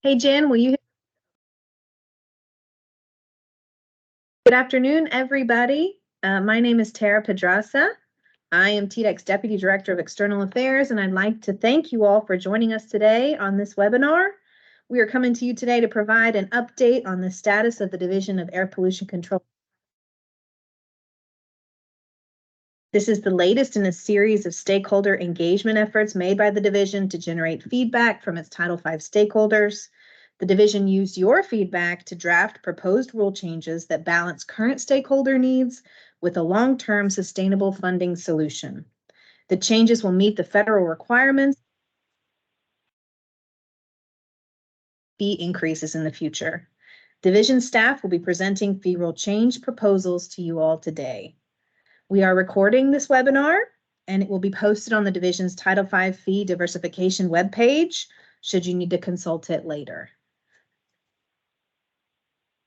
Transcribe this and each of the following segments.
Hey, Jan, will you? Good afternoon, everybody. My name is Tara Pedraza. I am TDEC's Deputy Director of External Affairs, and I'd like to thank you all for joining us today on this webinar. We are coming to you today to provide an update on the status of the Division of Air Pollution Control. This is the latest in a series of stakeholder engagement efforts made by the division to generate feedback from its Title V stakeholders. The division used your feedback to draft proposed rule changes that balance current stakeholder needs with a long-term sustainable funding solution. The changes will meet the federal requirements, fee increases in the future. Division staff will be presenting fee rule change proposals to you all today. We are recording this webinar, and it will be posted on the division's Title V fee diversification webpage, should you need to consult it later.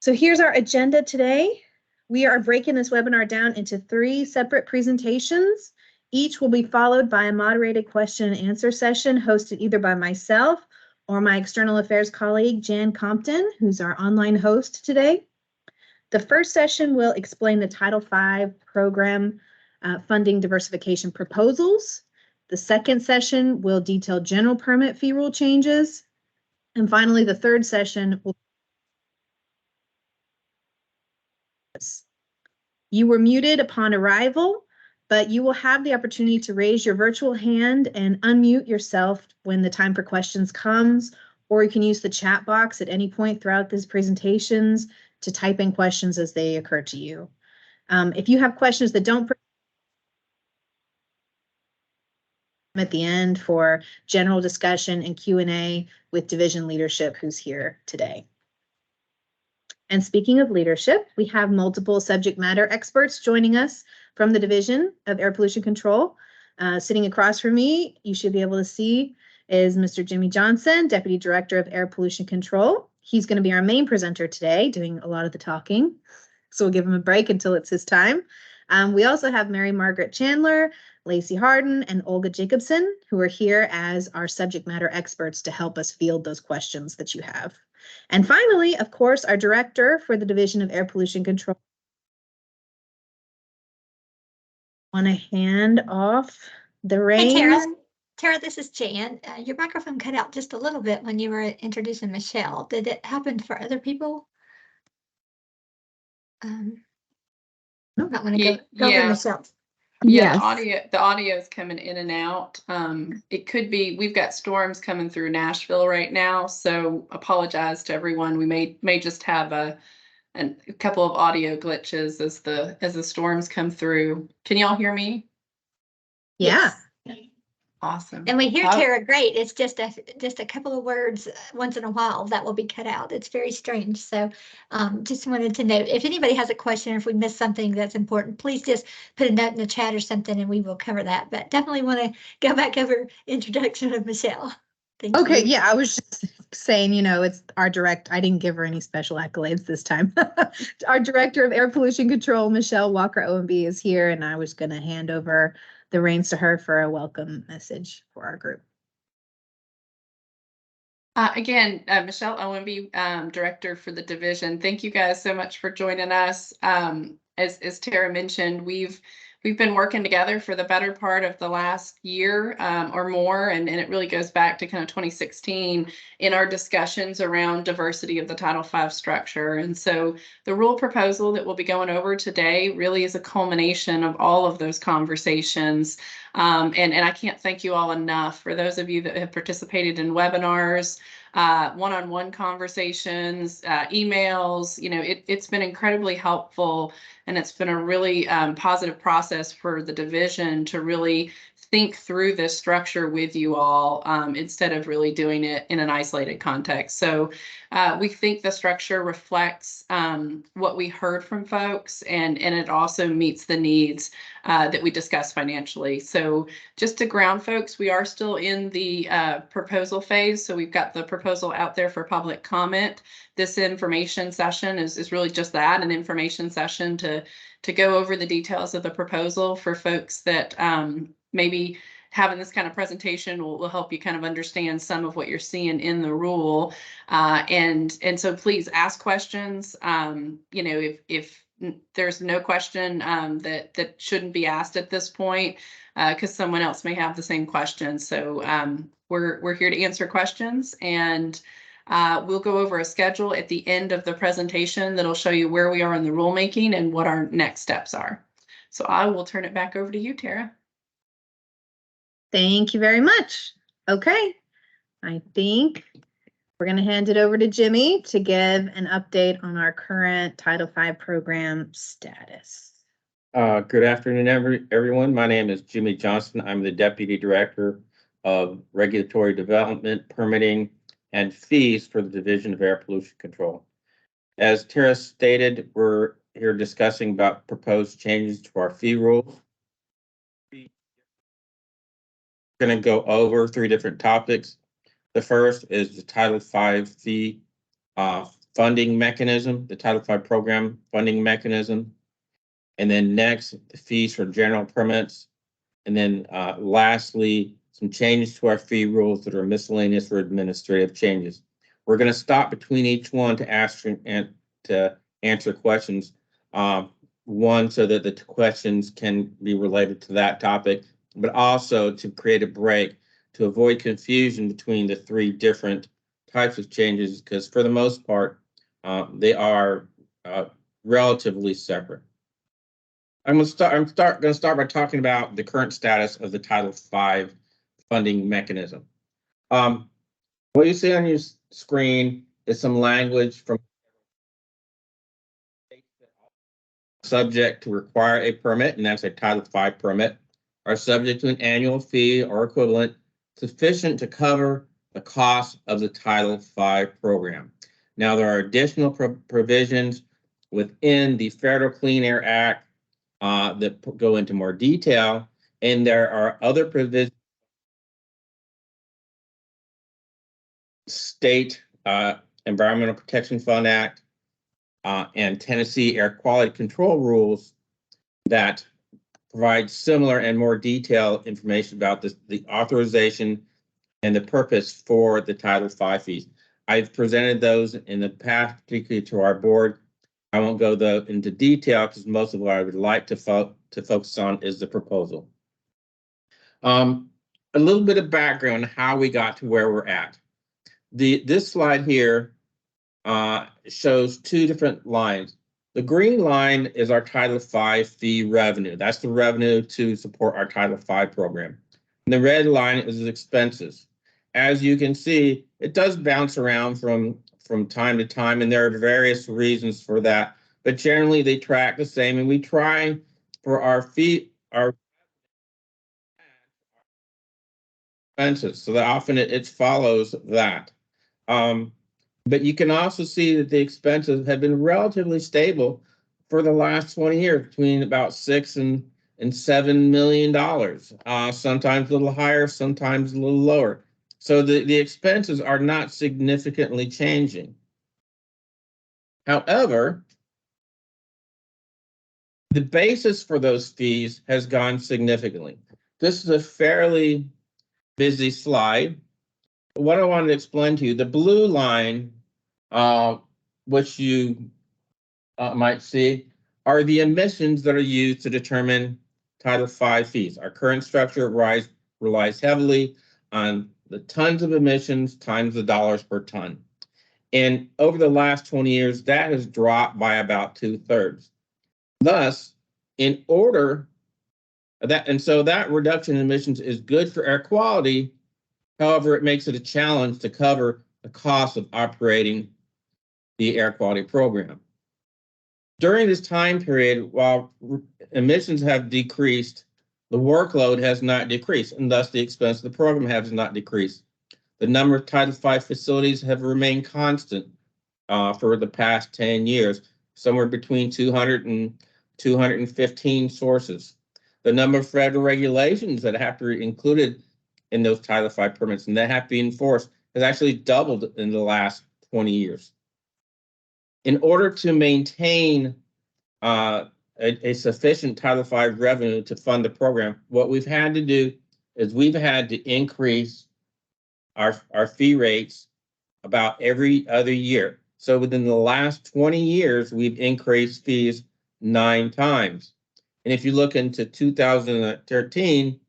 So here's our agenda today. We are breaking this webinar down into 3 separate presentations. Each will be followed by a moderated question and answer session hosted either by myself or my external affairs colleague, Jan Compton, who's our online host today. The first session will explain the Title V program funding diversification proposals. The second session will detail general permit fee rule changes. And finally, the third session will. You were muted upon arrival, but you will have the opportunity to raise your virtual hand and unmute yourself when the time for questions comes, or you can use the chat box at any point throughout these presentations to type in questions as they occur to you. If you have questions that don't at the end for general discussion and Q&A with division leadership who's here today. And speaking of leadership, we have multiple subject matter experts joining us from the Division of Air Pollution Control. Sitting across from me, you should be able to see, is Mr. Jimmy Johnson, Deputy Director of Air Pollution Control. He's going to be our main presenter today, doing a lot of the talking. So we'll give him a break until it's his time. We also have Mary Margaret Chandler, Lacey Harden, and Olga Jacobson, who are here as our subject matter experts to help us field those questions that you have. And finally, of course, our director for the Division of Air Pollution Control. Want to hand off the reins? Hey, Tara, this is Jan. Your microphone cut out just a little bit when you were introducing Michelle. Did it happen for other people? No. Not want to go to Michelle. Yeah, the audio is coming in and out. It could be, we've got storms coming through Nashville right now, so apologize to everyone. We may just have a couple of audio glitches as the storms come through. Can y'all hear me? Yeah. Yes. Awesome. And we hear Tara great. It's just a couple of words once in a while that will be cut out. It's very strange. So just wanted to note, if anybody has a question or if we missed something that's important, please just put a note in the chat or something and we will cover that. But definitely want to go back over introduction of Michelle. Thank you. Okay, yeah, I was just saying, you know, it's our I didn't give her any special accolades this time. Our Director of Air Pollution Control, Michelle Walker OMB, is here, and I was going to hand over the reins to her for a welcome message for our group. Again, Michelle OMB, Director for the division. Thank you guys so much for joining us. As Tara mentioned, we've been working together for the better part of the last year or more, and it really goes back to kind of 2016 in our discussions around diversity of the Title V structure. And so the rule proposal that we'll be going over today really is a culmination of all of those conversations. And I can't thank you all enough for those of you that have participated in webinars, one-on-one conversations, emails. You know, it's been incredibly helpful, and it's been a really positive process for the division to really think through this structure with you all instead of really doing it in an isolated context. So we think the structure reflects what we heard from folks, and it also meets the needs that we discussed financially. So just to ground folks, we are still in the proposal phase. So we've got the proposal out there for public comment. This information session is really just that, an information session to go over the details of the proposal for folks that maybe having this kind of presentation will help you kind of understand some of what you're seeing in the rule. And so please ask questions. You know, if there's no question that shouldn't be asked at this point, because someone else may have the same question. So we're here to answer questions, and we'll go over a schedule at the end of the presentation that'll show you where we are in the rulemaking and what our next steps are. So I will turn it back over to you, Tara. Thank you very much. Okay, I think we're going to hand it over to Jimmy to give an update on our current Title V program status. Good afternoon, everyone. My name is Jimmy Johnson. I'm the Deputy Director of Regulatory Development, Permitting, and Fees for the Division of Air Pollution Control. As Tara stated, we're here discussing about proposed changes to our fee rules. We're going to go over 3 different topics. The first is the Title V fee funding mechanism, the Title V program funding mechanism. And then next, the fees for general permits. And then lastly, some changes to our fee rules that are miscellaneous or administrative changes. We're going to stop between each one to answer questions. One, so that the questions can be related to that topic, but also to create a break to avoid confusion between the 3 different types of changes, because for the most part, they are relatively separate. I'm going to start by talking about the current status of the Title V funding mechanism. What you see on your screen is some language from subject to require a permit, and that's a Title V permit, are subject to an annual fee or equivalent sufficient to cover the cost of the Title V program. Now, there are additional provisions within the Federal Clean Air Act that go into more detail, and there are other provisions, State Environmental Protection Fund Act and Tennessee Air Quality Control rules that provide similar and more detailed information about the authorization and the purpose for the Title V fees. I've presented those in the past, particularly to our board. I won't go into detail because most of what I would like to focus on is the proposal. A little bit of background on how we got to where we're at. This slide here shows 2 different lines. The green line is our Title V fee revenue. That's the revenue to support our Title V program. And the red line is expenses. As you can see, it does bounce around from time to time, and there are various reasons for that. But generally, they track the same, and we try for our expenses, so that often it follows that. But you can also see that the expenses have been relatively stable for the last 20 years, between about $6 and $7 million. Sometimes a little higher, sometimes a little lower. So the expenses are not significantly changing. However, the basis for those fees has gone significantly. This is a fairly busy slide. What I wanted to explain to you, the blue line, which you might see, are the emissions that are used to determine Title V fees. Our current structure relies heavily on the tons of emissions times the dollars per ton. And over the last 20 years, that has dropped by about 2/3. Thus, in order that, and so that reduction in emissions is good for air quality. However, it makes it a challenge to cover the cost of operating the air quality program. During this time period, while emissions have decreased, the workload has not decreased, and thus the expense of the program has not decreased. The number of Title V facilities have remained constant for the past 10 years, somewhere between 200 and 215 sources. The number of federal regulations that have to be included in those Title V permits and that have to be enforced has actually doubled in the last 20 years. In order to maintain a sufficient Title V revenue to fund the program, what we've had to do is we've had to increase our fee rates about every other year. So within the last 20 years, we've increased fees 9 times. And if you look into 2013,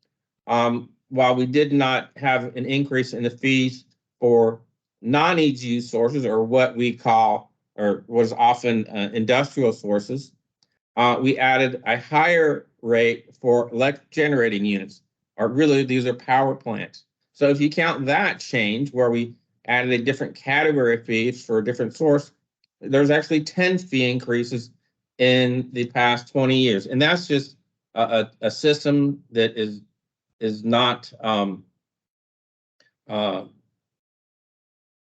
while we did not have an increase in the fees for non-EGU sources, or what we call, or was often industrial sources, we added a higher rate for electric generating units, or really these are power plants. So if you count that change where we added a different category of fees for a different source, there's actually 10 fee increases in the past 20 years. And that's just a system that is not,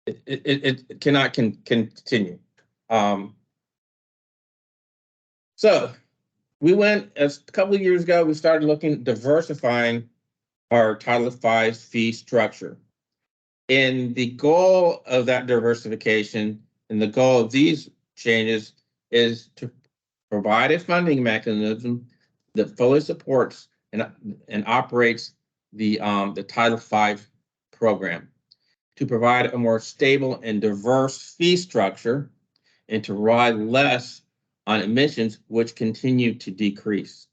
it cannot continue. So we went, a couple of years ago, we started looking at diversifying our Title V fee structure. And the goal of that diversification and the goal of these changes is to provide a funding mechanism that fully supports and operates the Title V program, to provide a more stable and diverse fee structure, and to rely less on emissions, which continue to decrease.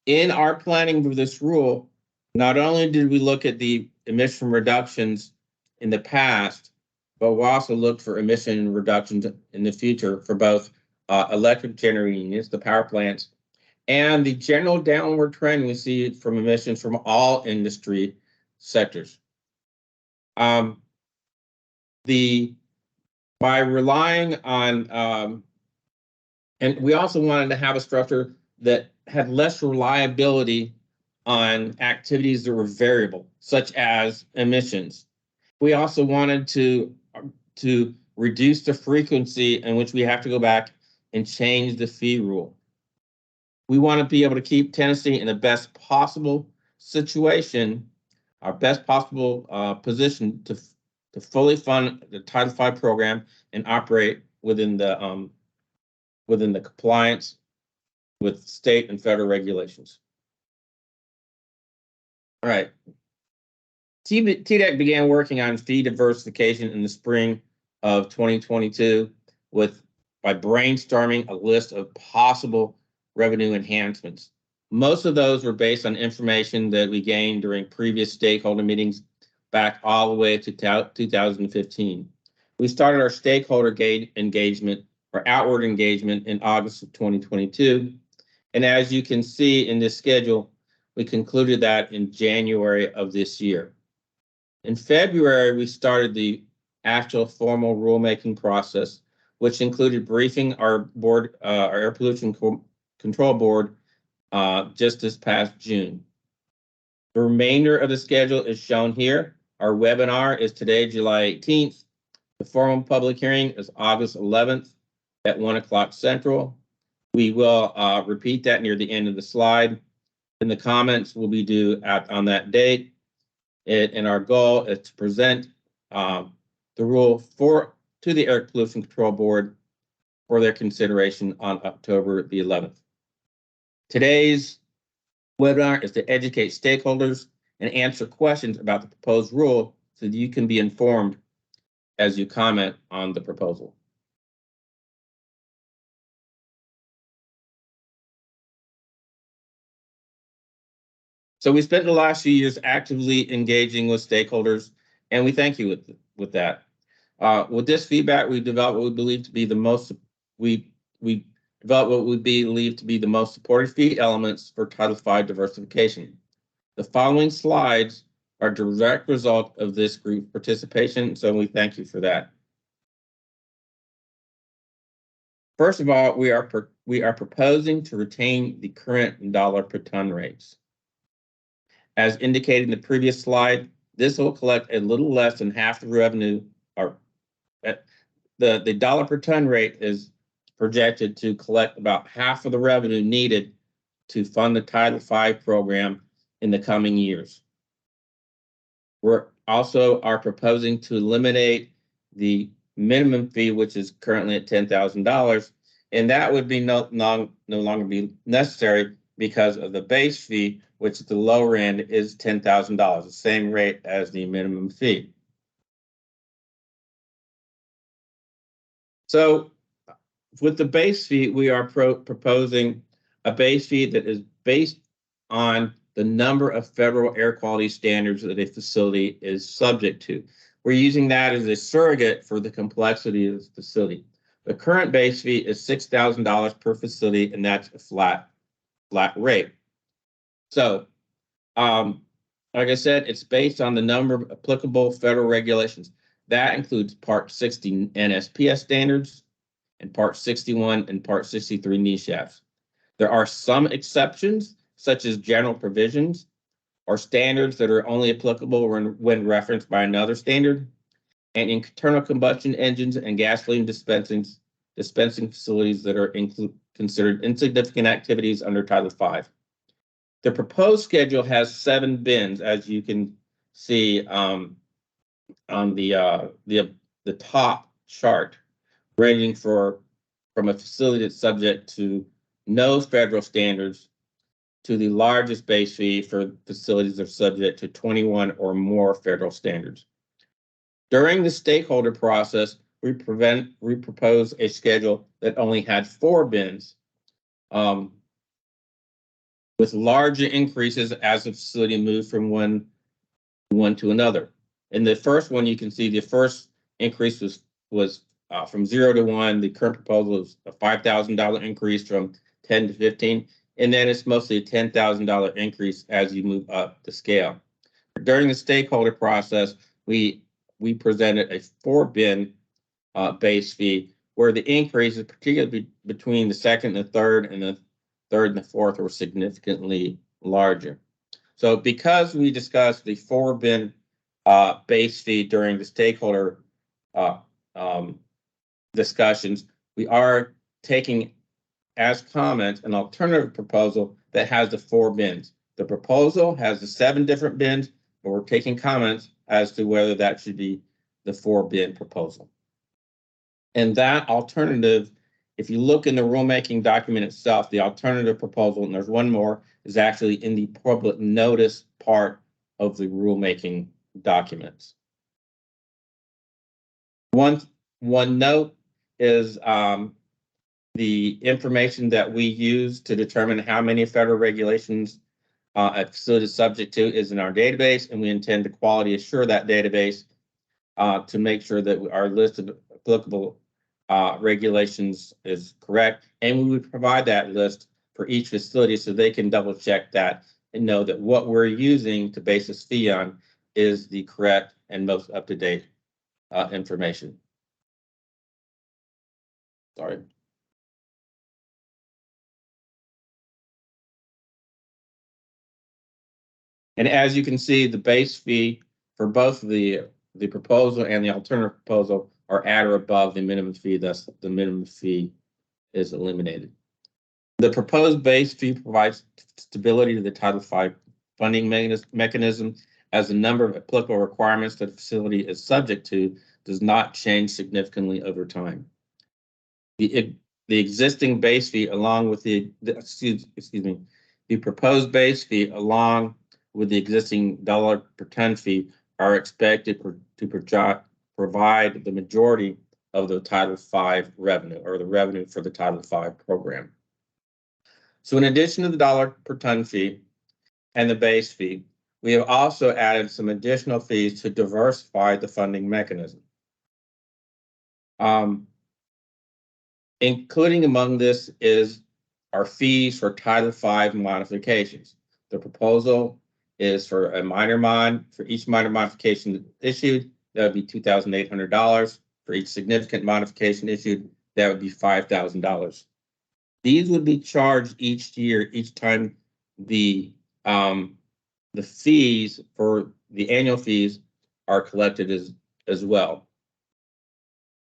In our planning for this rule, not only did we look at the emission reductions in the past, but we also looked for emission reductions in the future for both electric generating units, the power plants, and the general downward trend we see from emissions from all industry sectors. By relying on, and we also wanted to have a structure that had less reliability on activities that were variable, such as emissions. We also wanted to reduce the frequency in which we have to go back and change the fee rule. We want to be able to keep Tennessee in the best possible situation, our best possible position to fully fund the Title V program and operate within the compliance with state and federal regulations. All right. TDEC began working on fee diversification in the spring of 2022 by brainstorming a list of possible revenue enhancements. Most of those were based on information that we gained during previous stakeholder meetings back all the way to 2015. We started our stakeholder engagement or outward engagement in August of 2022. And as you can see in this schedule, we concluded that in January of this year. In February, we started the actual formal rulemaking process, which included briefing our board, our Air Pollution Control Board, just this past June. The remainder of the schedule is shown here. Our webinar is today, July 18th. The formal public hearing is August 11th at 1 o'clock Central. We will repeat that near the end of the slide, and the comments will be due on that date. And our goal is to present the rule to the Air Pollution Control Board for their consideration on October the 11th. Today's webinar is to educate stakeholders and answer questions about the proposed rule so that you can be informed as you comment on the proposal. So we spent the last few years actively engaging with stakeholders, and we thank you with that. With this feedback, we developed what we believe to be the most supportive fee elements for Title V diversification. The following slides are a direct result of this group participation, so we thank you for that. First of all, we are proposing to retain the current dollar per ton rates. As indicated in the previous slide, this will collect a little less than half the revenue, or the dollar per ton rate is projected to collect about half of the revenue needed to fund the Title V program in the coming years. We're also proposing to eliminate the minimum fee, which is currently at $10,000, and that would be no longer be necessary because of the base fee, which at the lower end is $10,000, the same rate as the minimum fee. So with the base fee, we are proposing a base fee that is based on the number of federal air quality standards that a facility is subject to. We're using that as a surrogate for the complexity of the facility. The current base fee is $6,000 per facility, and that's a flat rate. So, like I said, it's based on the number of applicable federal regulations. That includes Part 60 NSPS standards and Part 61 and Part 63 NESHAPs. There are some exceptions, such as general provisions or standards that are only applicable when referenced by another standard, and internal combustion engines and gasoline dispensing facilities that are considered insignificant activities under Title V. The proposed schedule has 7 bins, as you can see on the top chart, ranging from a facility that's subject to no federal standards to the largest base fee for facilities that are subject to 21 or more federal standards. During the stakeholder process, we proposed a schedule that only had 4 bins, with larger increases as the facility moved from one to another. In the first one, you can see the first increase was from 0 to 1. The current proposal is a $5,000 increase from 10 to 15, and then it's mostly a $10,000 increase as you move up the scale. During the stakeholder process, we presented a 4-bin base fee, where the increases, particularly between the second and the third, and the third and the fourth, were significantly larger. So because we discussed the 4-bin base fee during the stakeholder discussions, we are taking as comments an alternative proposal that has the 4 bins. The proposal has the 7 different bins, but we're taking comments as to whether that should be the 4-bin proposal. And that alternative, if you look in the rulemaking document itself, the alternative proposal, and there's one more, is actually in the public notice part of the rulemaking documents. One note is the information that we use to determine how many federal regulations a facility is subject to is in our database, and we intend to quality assure that database to make sure that our list of applicable regulations is correct, and we would provide that list for each facility so they can double check that and know that what we're using to base this fee on is the correct and most up-to-date information. Sorry. And as you can see, the base fee for both the proposal and the alternative proposal are at or above the minimum fee, thus the minimum fee is eliminated. The proposed base fee provides stability to the Title V funding mechanism, as the number of applicable requirements that a facility is subject to does not change significantly over time. The existing base fee, along with the proposed base fee, along with the existing dollar per ton fee, are expected to provide the majority of the Title V revenue, or the revenue for the Title V program. So in addition to the dollar per ton fee and the base fee, we have also added some additional fees to diversify the funding mechanism. Including among this is our fees for Title V modifications. The proposal is for a minor mod. For each minor modification issued, that would be $2,800. For each significant modification issued, that would be $5,000. These would be charged each year, each time the fees for the annual fees are collected as well.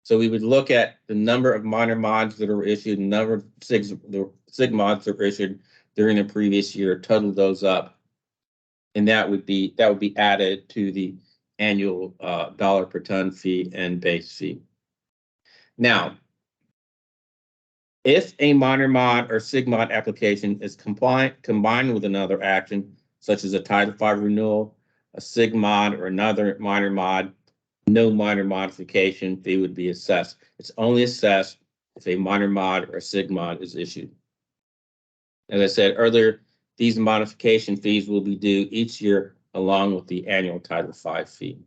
So we would look at the number of minor mods that are issued, the number of sig mods that were issued during the previous year, total those up, and that would be added to the annual dollar per ton fee and base fee. Now, If a minor mod or SIGMOD application is combined with another action, such as a Title V renewal, a SIGMOD, or another minor mod, no minor modification fee would be assessed. It's only assessed if a minor mod or SIGMOD is issued. As I said earlier, these modification fees will be due each year along with the annual Title V fee.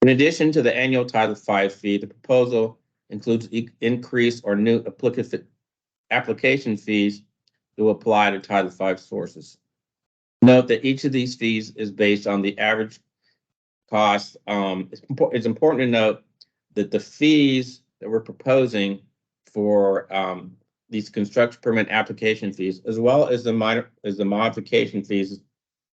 In addition to the annual Title V fee, the proposal includes increased or new application fees that will apply to Title V sources. Note that each of these fees is based on the average cost. It's important to note that the fees that we're proposing for these construction permit application fees, as well as the modification fees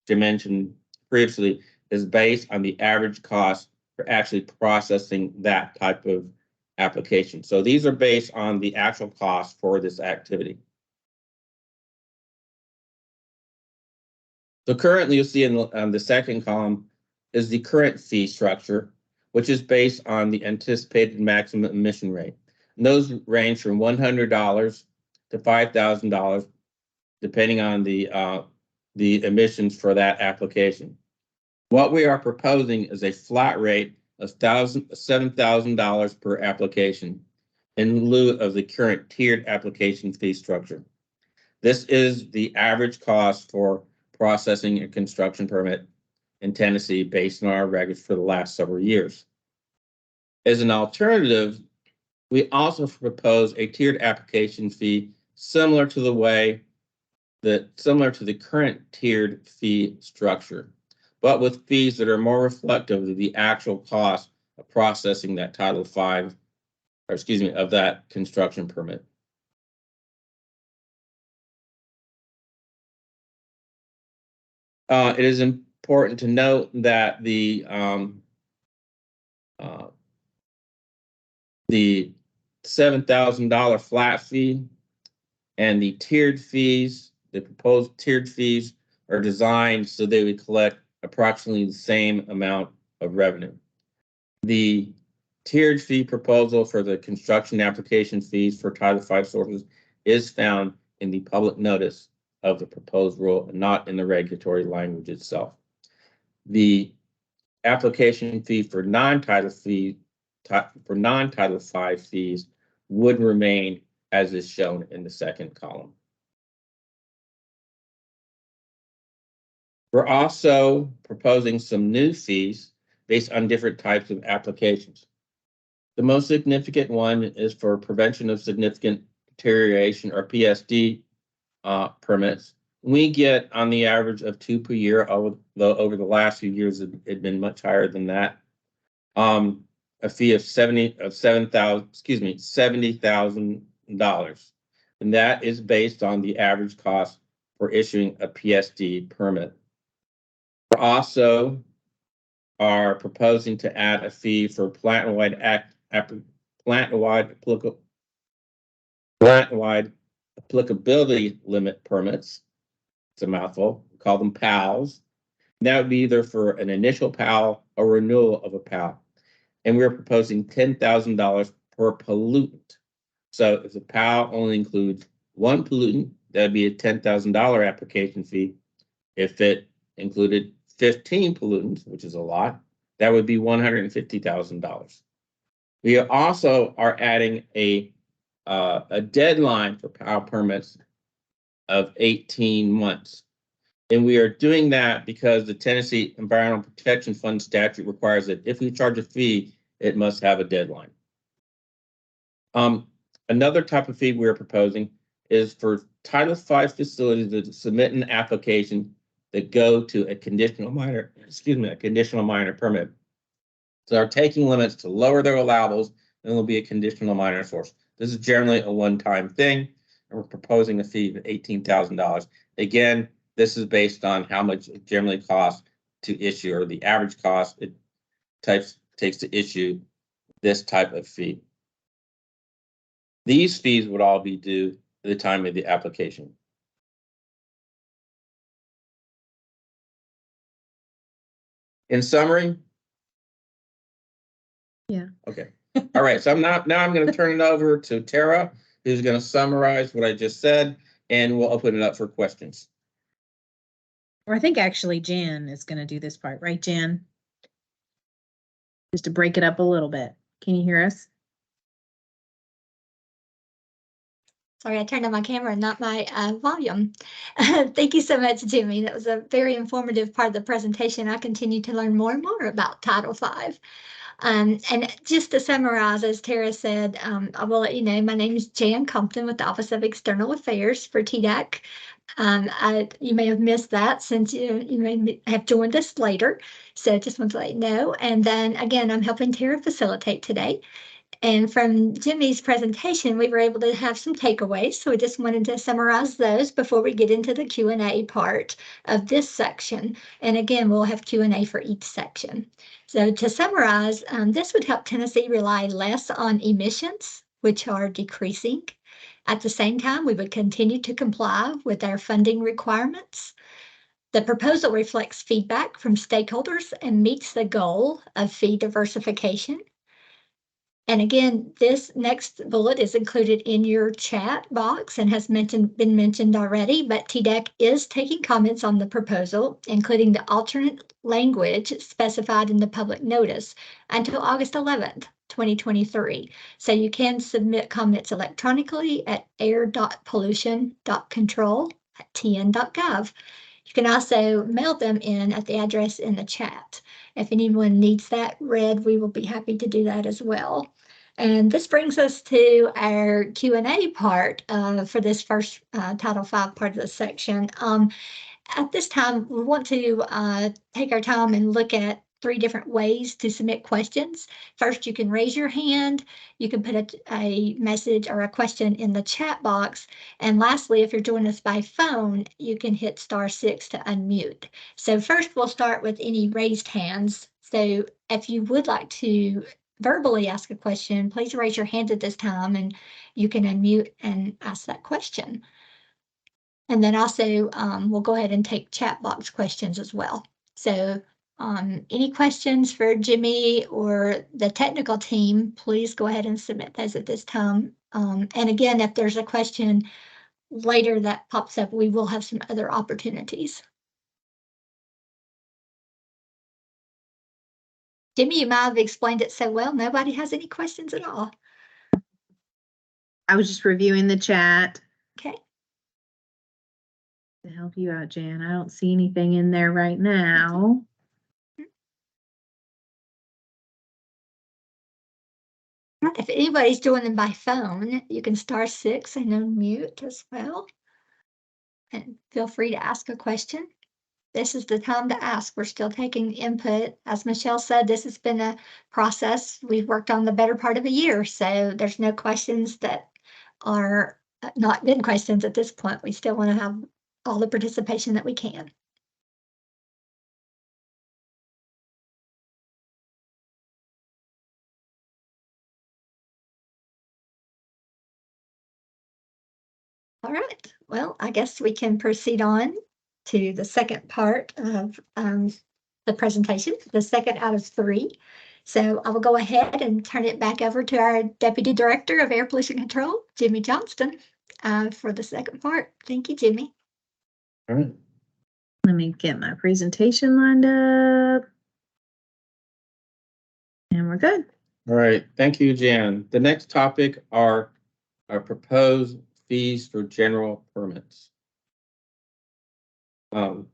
I mentioned previously, is based on the average cost for actually processing that type of application. So these are based on the actual cost for this activity. So currently, you'll see in the second column is the current fee structure, which is based on the anticipated maximum emission rate. And those range from $100 to $5,000, depending on the emissions for that application. What we are proposing is a flat rate of $7,000 per application in lieu of the current tiered application fee structure. This is the average cost for processing a construction permit in Tennessee based on our records for the last several years. As an alternative, we also propose a tiered application fee similar to the current tiered fee structure, but with fees that are more reflective of the actual cost of processing that Title V, of that construction permit. It is important to note that the $7,000 flat fee and the tiered fees, the proposed tiered fees, are designed so they would collect approximately the same amount of revenue. The tiered fee proposal for the construction application fees for Title V sources is found in the public notice of the proposed rule and not in the regulatory language itself. The application fee for non-Title V fees would remain as is shown in the second column. We're also proposing some new fees based on different types of applications. The most significant one is for prevention of significant deterioration, or PSD permits. We get on the average of 2 per year, although over the last few years it had been much higher than that. A fee of $70,000, and that is based on the average cost for issuing a PSD permit. We also are proposing to add a fee for plant-wide applicability limit permits. It's a mouthful. We call them PALs. And that would be either for an initial PAL or renewal of a PAL. And we're proposing $10,000 per pollutant. So if the PAL only includes one pollutant, that would be a $10,000 application fee. If it included 15 pollutants, which is a lot, that would be $150,000. We also are adding a deadline for PAL permits of 18 months. And we are doing that because the Tennessee Environmental Protection Fund statute requires that if we charge a fee, it must have a deadline. Another type of fee we're proposing is for Title V facilities that submit an application that go to a conditional minor permit. So our taking limits to lower their allowables, and will be a conditional minor source. This is generally a one-time thing, and we're proposing a fee of $18,000. Again, this is based on how much it generally costs to issue, or the average cost it takes to issue this type of fee. These fees would all be due at the time of the application. In summary, Yeah. Okay. All right. So now I'm going to turn it over to Tara, who's going to summarize what I just said, and we'll open it up for questions. Or I think actually Jan is going to do this part, right, Jan? Just to break it up a little bit. Can you hear us? Sorry, I turned on my camera and not my volume. Thank you so much, Jimmy. That was a very informative part of the presentation. I continue to learn more and more about Title V. And just to summarize, as Tara said, I will let you know, my name is Jan Compton with the Office of External Affairs for TDAC. You may have missed that since you may have joined us later. So just want to let you know. And then again, I'm helping Tara facilitate today. And from Jimmy's presentation, we were able to have some takeaways. So we just wanted to summarize those before we get into the Q&A part of this section. And again, we'll have Q&A for each section. So to summarize, this would help Tennessee rely less on emissions, which are decreasing. At the same time, we would continue to comply with our funding requirements. The proposal reflects feedback from stakeholders and meets the goal of fee diversification. And again, this next bullet is included in your chat box and has been mentioned already, but TDAC is taking comments on the proposal, including the alternate language specified in the public notice until August 11th, 2023. So you can submit comments electronically at air.pollution.control@tn.gov. You can also mail them in at the address in the chat. If anyone needs that read, we will be happy to do that as well. And this brings us to our Q&A part for this first Title V part of the section. At this time, we want to take our time and look at 3 different ways to submit questions. First, you can raise your hand. You can put a message or a question in the chat box. And lastly, if you're joining us by phone, you can hit *6 to unmute. So first, we'll start with any raised hands. So if you would like to verbally ask a question, please raise your hand at this time and you can unmute and ask that question. And then also we'll go ahead and take chat box questions as well. So any questions for Jimmy or the technical team, please go ahead and submit those at this time. And again, if there's a question later that pops up, we will have some other opportunities. Jimmy, you might have explained it so well, nobody has any questions at all. I was just reviewing the chat. Okay. To help you out, Jan. I don't see anything in there right now. If anybody's doing them by phone, you can *6 and unmute as well. And feel free to ask a question. This is the time to ask. We're still taking input. As Michelle said, this has been a process we've worked on the better part of a year. So there's no questions that are not good questions at this point. We still want to have all the participation that we can. All right, well, I guess we can proceed on to the second part of the presentation, the second out of 3. So I will go ahead and turn it back over to our Deputy Director of Air Pollution Control, Jimmy Johnston, for the second part. Thank you, Jimmy. All right. Let me get my presentation lined up. And we're good. All right. Thank you, Jan. The next topic are our proposed fees for general permits.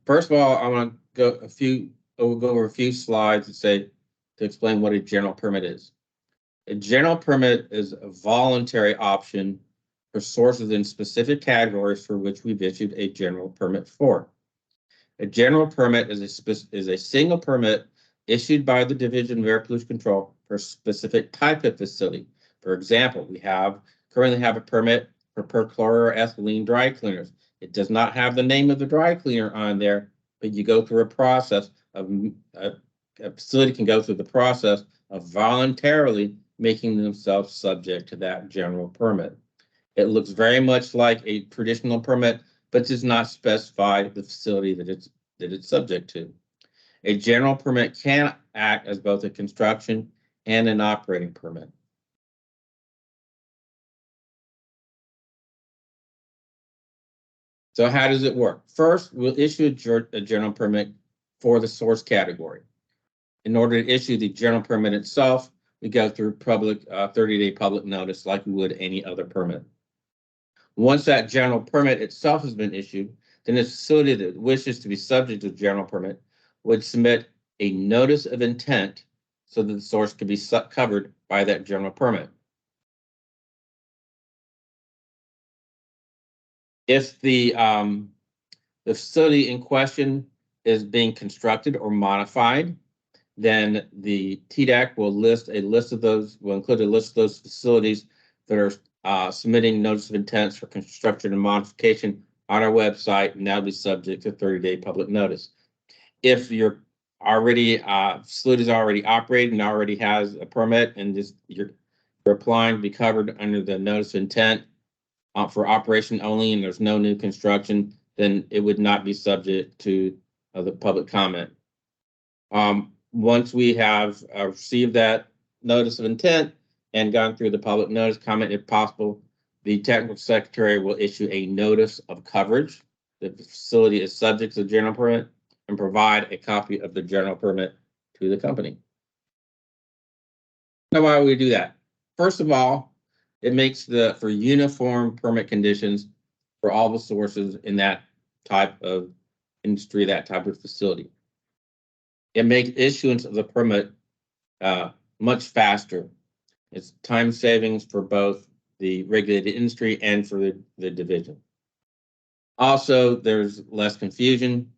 First of all, I want to go over a few slides to explain what a general permit is. A general permit is a voluntary option for sources in specific categories for which we've issued a general permit for. A general permit is a single permit issued by the Division of Air Pollution Control for a specific type of facility. For example, we currently have a permit for perchloroethylene dry cleaners. It does not have the name of the dry cleaner on there, but you go through a process of a facility can go through the process of voluntarily making themselves subject to that general permit. It looks very much like a traditional permit, but does not specify the facility that it's subject to. A general permit can act as both a construction and an operating permit. So how does it work? First, we'll issue a general permit for the source category. In order to issue the general permit itself, we go through public 30-day public notice like we would any other permit. Once that general permit itself has been issued, then a facility that wishes to be subject to the general permit would submit a notice of intent so that the source could be covered by that general permit. If the facility in question is being constructed or modified, then the TDAC will include a list of those facilities that are submitting notice of intents for construction and modification on our website, and that'll be subject to 30-day public notice. If you're already facility is already operating and already has a permit, and you're applying to be covered under the notice of intent for operation only, and there's no new construction, then it would not be subject to the public comment. Once we have received that notice of intent and gone through the public notice comment, if possible, the technical secretary will issue a notice of coverage that the facility is subject to the general permit and provide a copy of the general permit to the company. Now, why would we do that? First of all, it makes for uniform permit conditions for all the sources in that type of industry, that type of facility. It makes issuance of the permit much faster. It's time savings for both the regulated industry and for the division. Also, there's less confusion.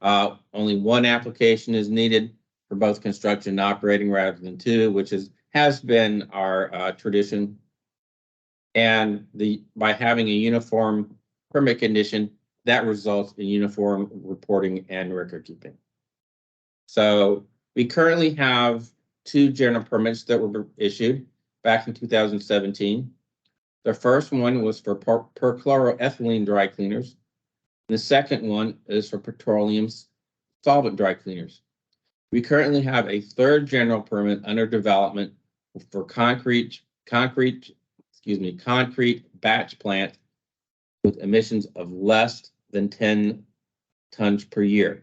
Only one application is needed for both construction and operating rather than two, which has been our tradition. And by having a uniform permit condition, that results in uniform reporting and record keeping. So we currently have 2 general permits that were issued back in 2017. The first one was for perchloroethylene dry cleaners. The second one is for petroleum solvent dry cleaners. We currently have a 3rd general permit under development for concrete batch plant with emissions of less than 10 tons per year.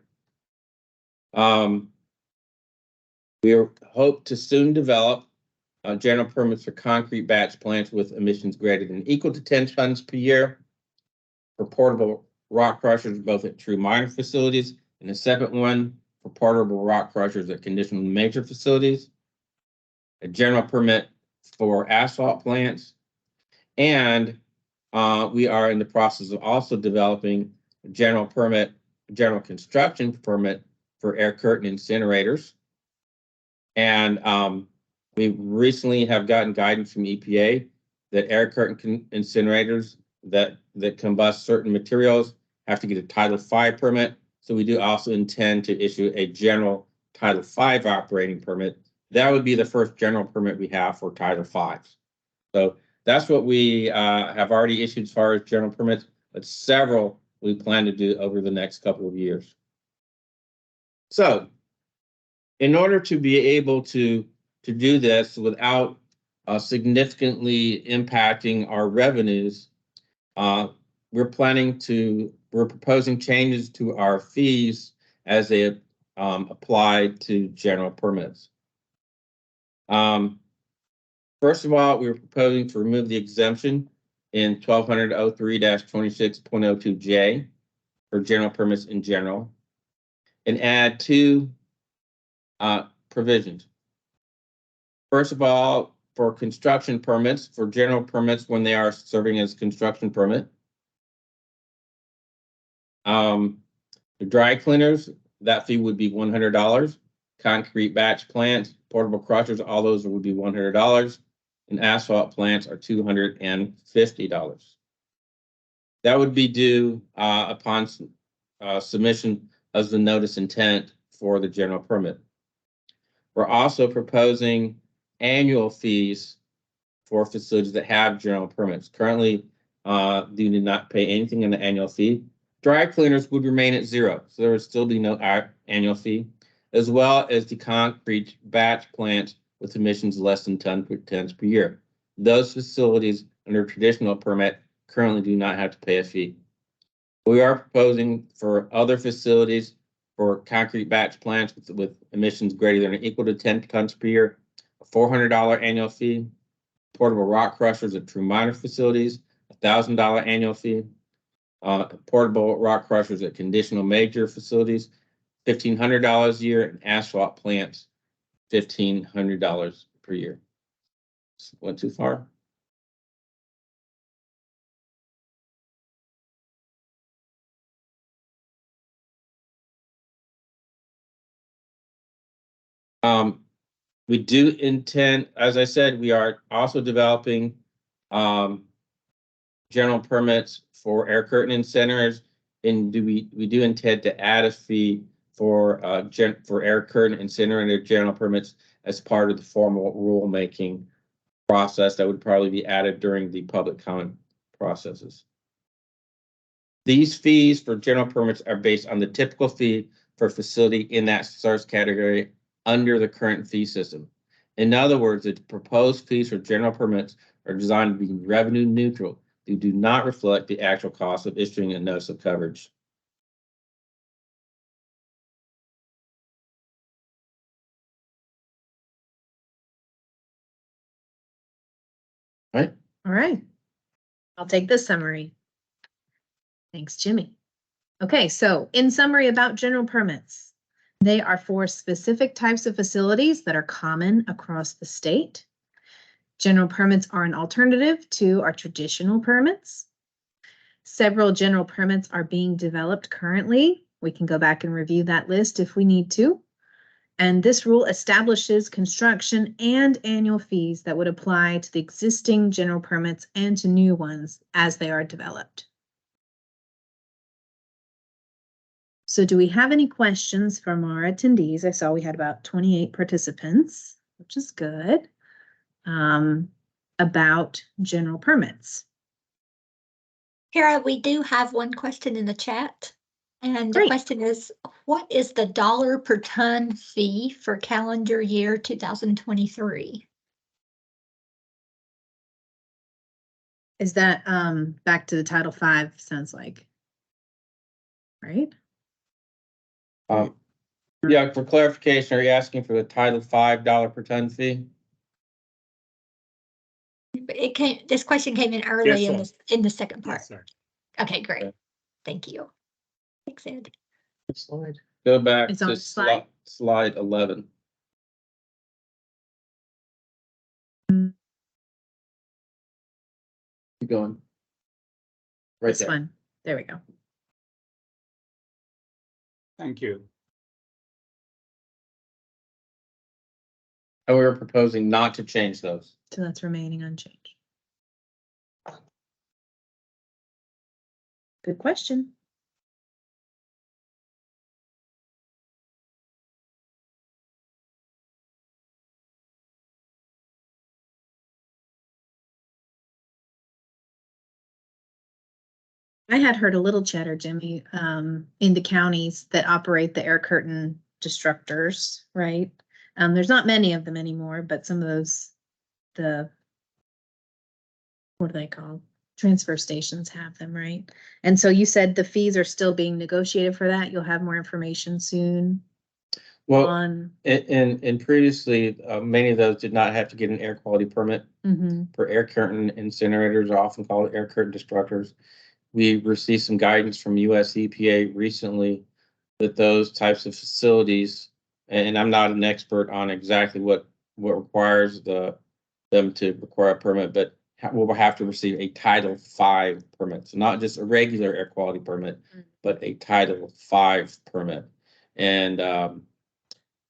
We hope to soon develop general permits for concrete batch plants with emissions greater than or equal to 10 tons per year for portable rock crushers, both at true minor facilities, and the second one for portable rock crushers at conditional major facilities, a general permit for asphalt plants, and we are in the process of also developing a general construction permit for air curtain incinerators. And we recently have gotten guidance from EPA that air curtain incinerators that combust certain materials have to get a Title V permit. So we do also intend to issue a general Title V operating permit. That would be the first general permit we have for Title Vs. So that's what we have already issued as far as general permits, but several we plan to do over the next couple of years. So in order to be able to do this without significantly impacting our revenues, we're proposing changes to our fees as they apply to general permits. First of all, we're proposing to remove the exemption in 1200-03-26.02J for general permits in general and add 2 provisions. First of all, for construction permits, for general permits when they are serving as construction permit, the dry cleaners, that fee would be $100. Concrete batch plants, portable crushers, all those would be $100. And asphalt plants are $250. That would be due upon submission of the notice intent for the general permit. We're also proposing annual fees for facilities that have general permits. Currently, do not pay anything in the annual fee. Dry cleaners would remain at 0, so there would still be no annual fee, as well as the concrete batch plants with emissions less than 10 tons per year. Those facilities under traditional permit currently do not have to pay a fee. We are proposing for other facilities for concrete batch plants with emissions greater than or equal to 10 tons per year, a $400 annual fee. Portable rock crushers at true minor facilities, $1,000 annual fee. Portable rock crushers at conditional major facilities, $1,500 a year, and asphalt plants, $1,500 per year. Went too far? We do intend, as I said, we are also developing general permits for air curtain incinerators, and we do intend to add a fee for air curtain incinerator general permits as part of the formal rulemaking process that would probably be added during the public comment processes. These fees for general permits are based on the typical fee for a facility in that source category under the current fee system. In other words, the proposed fees for general permits are designed to be revenue neutral. They do not reflect the actual cost of issuing a notice of coverage. Right? All right. I'll take this summary. Thanks, Jimmy. Okay, so in summary about general permits, they are for specific types of facilities that are common across the state. General permits are an alternative to our traditional permits. Several general permits are being developed currently. We can go back and review that list if we need to. And this rule establishes construction and annual fees that would apply to the existing general permits and to new ones as they are developed. So do we have any questions from our attendees? I saw we had about 28 participants, which is good, about general permits. Kara, we do have one question in the chat. And the Great. question is, what is the dollar per ton fee for calendar year 2023? Is that back to the Title V, sounds like, right? Yeah, for clarification, are you asking for the Title V per ton fee? This question came in early in the second part. Yes, sir. Okay, great. Okay. Thank you. Thanks, Ed. Slide. Go back It's to on slide. slide 11. Keep going. Right This there. one. There we go. Thank you. And we were proposing not to change those. So that's remaining unchanged. Good question. I had heard a little chatter, Jimmy, in the counties that operate the air curtain destructors, right? There's not many of them anymore, but some of those, what are they called? Transfer stations have them, right? And so you said the fees are still being negotiated for that. You'll have more information soon Well, on. and previously, many of those did not have to get an air quality permit for air curtain incinerators, often called air curtain destructors. We received some guidance from US EPA recently that those types of facilities, and I'm not an expert on exactly what requires them to require a permit, but will have to receive a Title V permit. So not just a regular air quality permit, but a Title V permit. And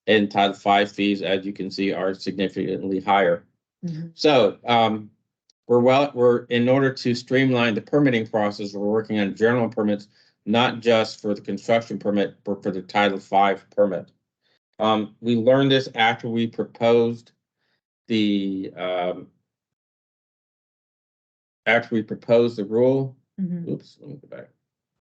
Title V fees, as you can see, are significantly higher. So we're in order to streamline the permitting process, we're working on general permits, not just for the construction permit, but for the Title V permit. We learned this after we proposed the rule. Oops, let me go back.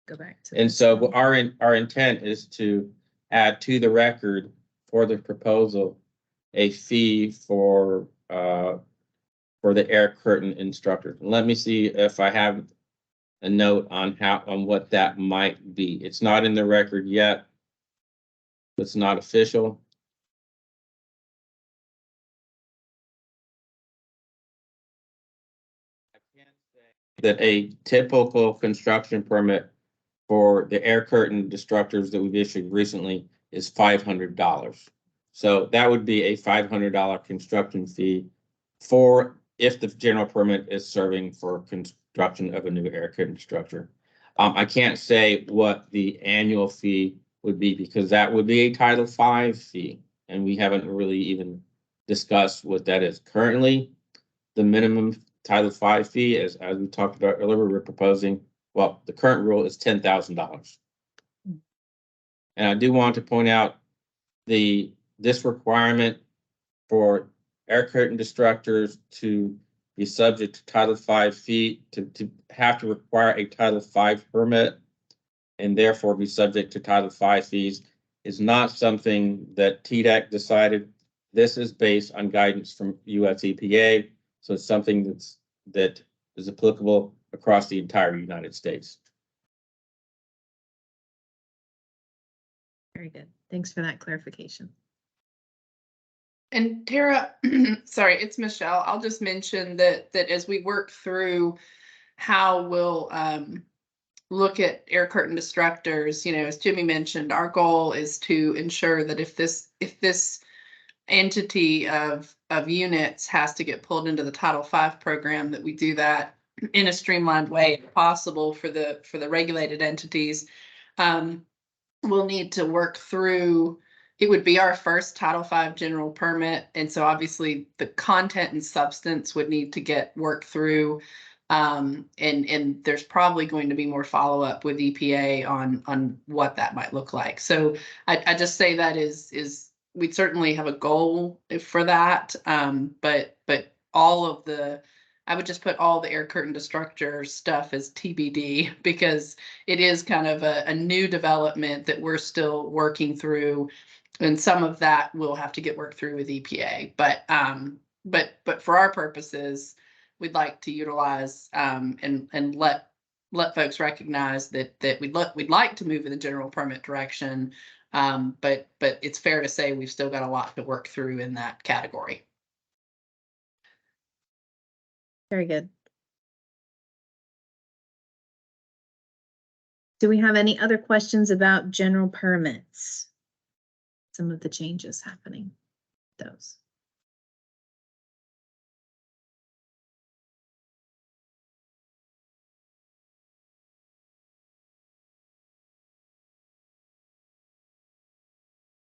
Go back to. And so our intent is to add to the record for the proposal a fee for the air curtain instructors. Let me see if I have a note on what that might be. It's not in the record yet. It's not official. I can say that a typical construction permit for the air curtain instructors that we've issued recently is $500. So that would be a $500 construction fee for if the general permit is serving for construction of a new air curtain structure. I can't say what the annual fee would be because that would be a Title V fee, and we haven't really even discussed what that is. Currently, the minimum Title V fee, as we talked about earlier, we're proposing, well, the current rule is $10,000. And I do want to point out this requirement for air curtain instructors to be subject to Title V fee, to have to require a Title V permit and therefore be subject to Title V fees is not something that TDEC decided. This is based on guidance from US EPA. So it's something that is applicable across the entire United States. Very good. Thanks for that clarification. And Tara, sorry, it's Michelle. I'll just mention that as we work through how we'll look at air curtain destructors, as Jimmy mentioned, our goal is to ensure that if this entity of units has to get pulled into the Title V program, that we do that in a streamlined way if possible for the regulated entities. We'll need to work through. It would be our first Title V general permit, and so obviously the content and substance would need to get worked through. And there's probably going to be more follow-up with EPA on what that might look like. So I just say that is we certainly have a goal for that, but all of I would just put all the air curtain destructor stuff as TBD because it is kind of a new development that we're still working through, and some of that will have to get worked through with EPA. But for our purposes, we'd like to utilize and let folks recognize that we'd like to move in the general permit direction. But it's fair to say we've still got a lot to work through in that category. Very good. Do we have any other questions about general permits? Some of the changes happening, those.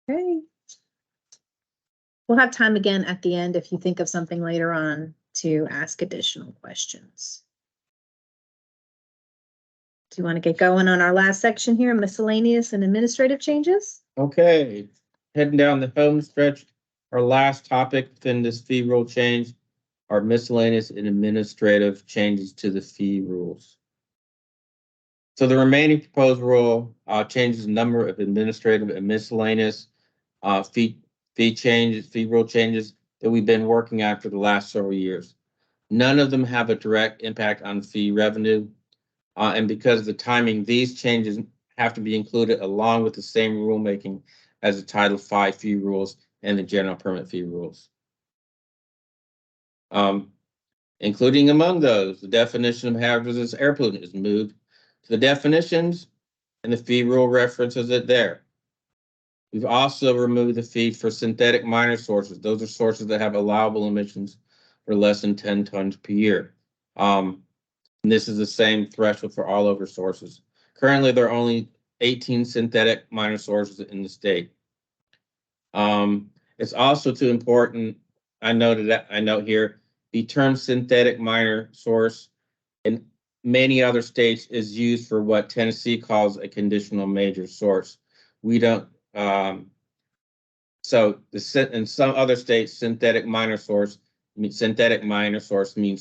Okay. We'll have time again at the end if you think of something later on to ask additional questions. Do you want to get going on our last section here, miscellaneous and administrative changes? Okay, heading down the home stretch, our last topic within this fee rule change are miscellaneous and administrative changes to the fee rules. So the remaining proposed rule changes a number of administrative and miscellaneous fee rule changes that we've been working on for the last several years. None of them have a direct impact on fee revenue. And because of the timing, these changes have to be included along with the same rulemaking as the Title V fee rules and the general permit fee rules. Including among those, the definition of hazardous air pollutant is moved to the definitions, and the fee rule references it there. We've also removed the fee for synthetic minor sources. Those are sources that have allowable emissions for less than 10 tons per year. And this is the same threshold for all other sources. Currently, there are only 18 synthetic minor sources in the state. It's also too important, I note here, the term synthetic minor source in many other states is used for what Tennessee calls a conditional major source. We don't, so in some other states, synthetic minor source means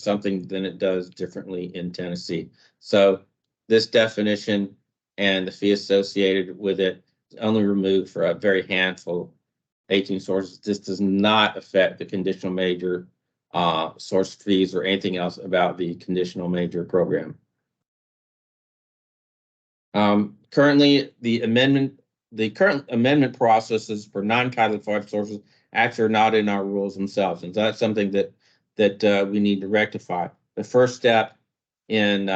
something than it does differently in Tennessee. So this definition and the fee associated with it is only removed for a very handful 18 sources. This does not affect the conditional major source fees or anything else about the conditional major program. Currently, the current amendment processes for non-Title V sources actually are not in our rules themselves, and that's something that we need to rectify. The first step in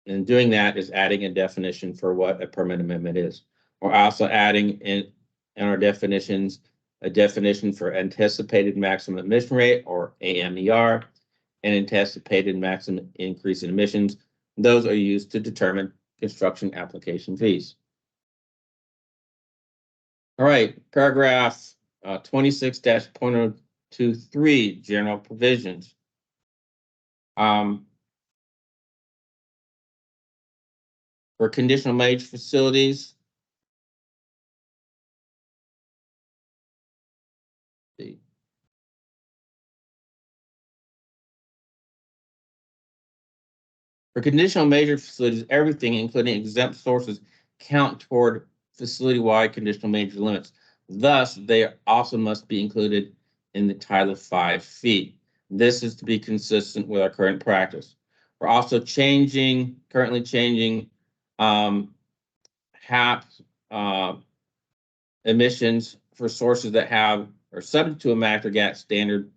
doing that is adding a definition for what a permit amendment is. We're also adding in our definitions a definition for anticipated maximum emission rate, or AMER, and anticipated maximum increase in emissions. Those are used to determine construction application fees. All right, paragraph 26-.023, general provisions. For conditional major facilities, for conditional major facilities, everything, including exempt sources, count toward facility-wide conditional major limits. Thus, they also must be included in the Title V fee. This is to be consistent with our current practice. We're also currently changing HAP emissions for sources that are subject to a MAC or GAT standard,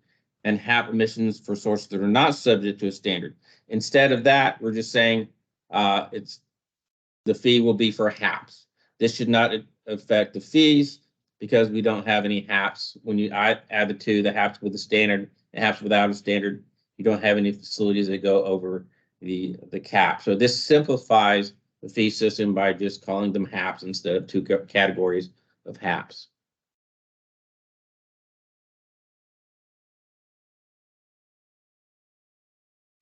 and HAP emissions for sources that are not subject to a standard. Instead of that, we're just saying the fee will be for HAPs. This should not affect the fees because we don't have any HAPs. When you add the two, the HAPs with a standard and HAPs without a standard, you don't have any facilities that go over the cap. So this simplifies the fee system by just calling them HAPs instead of two categories of HAPs.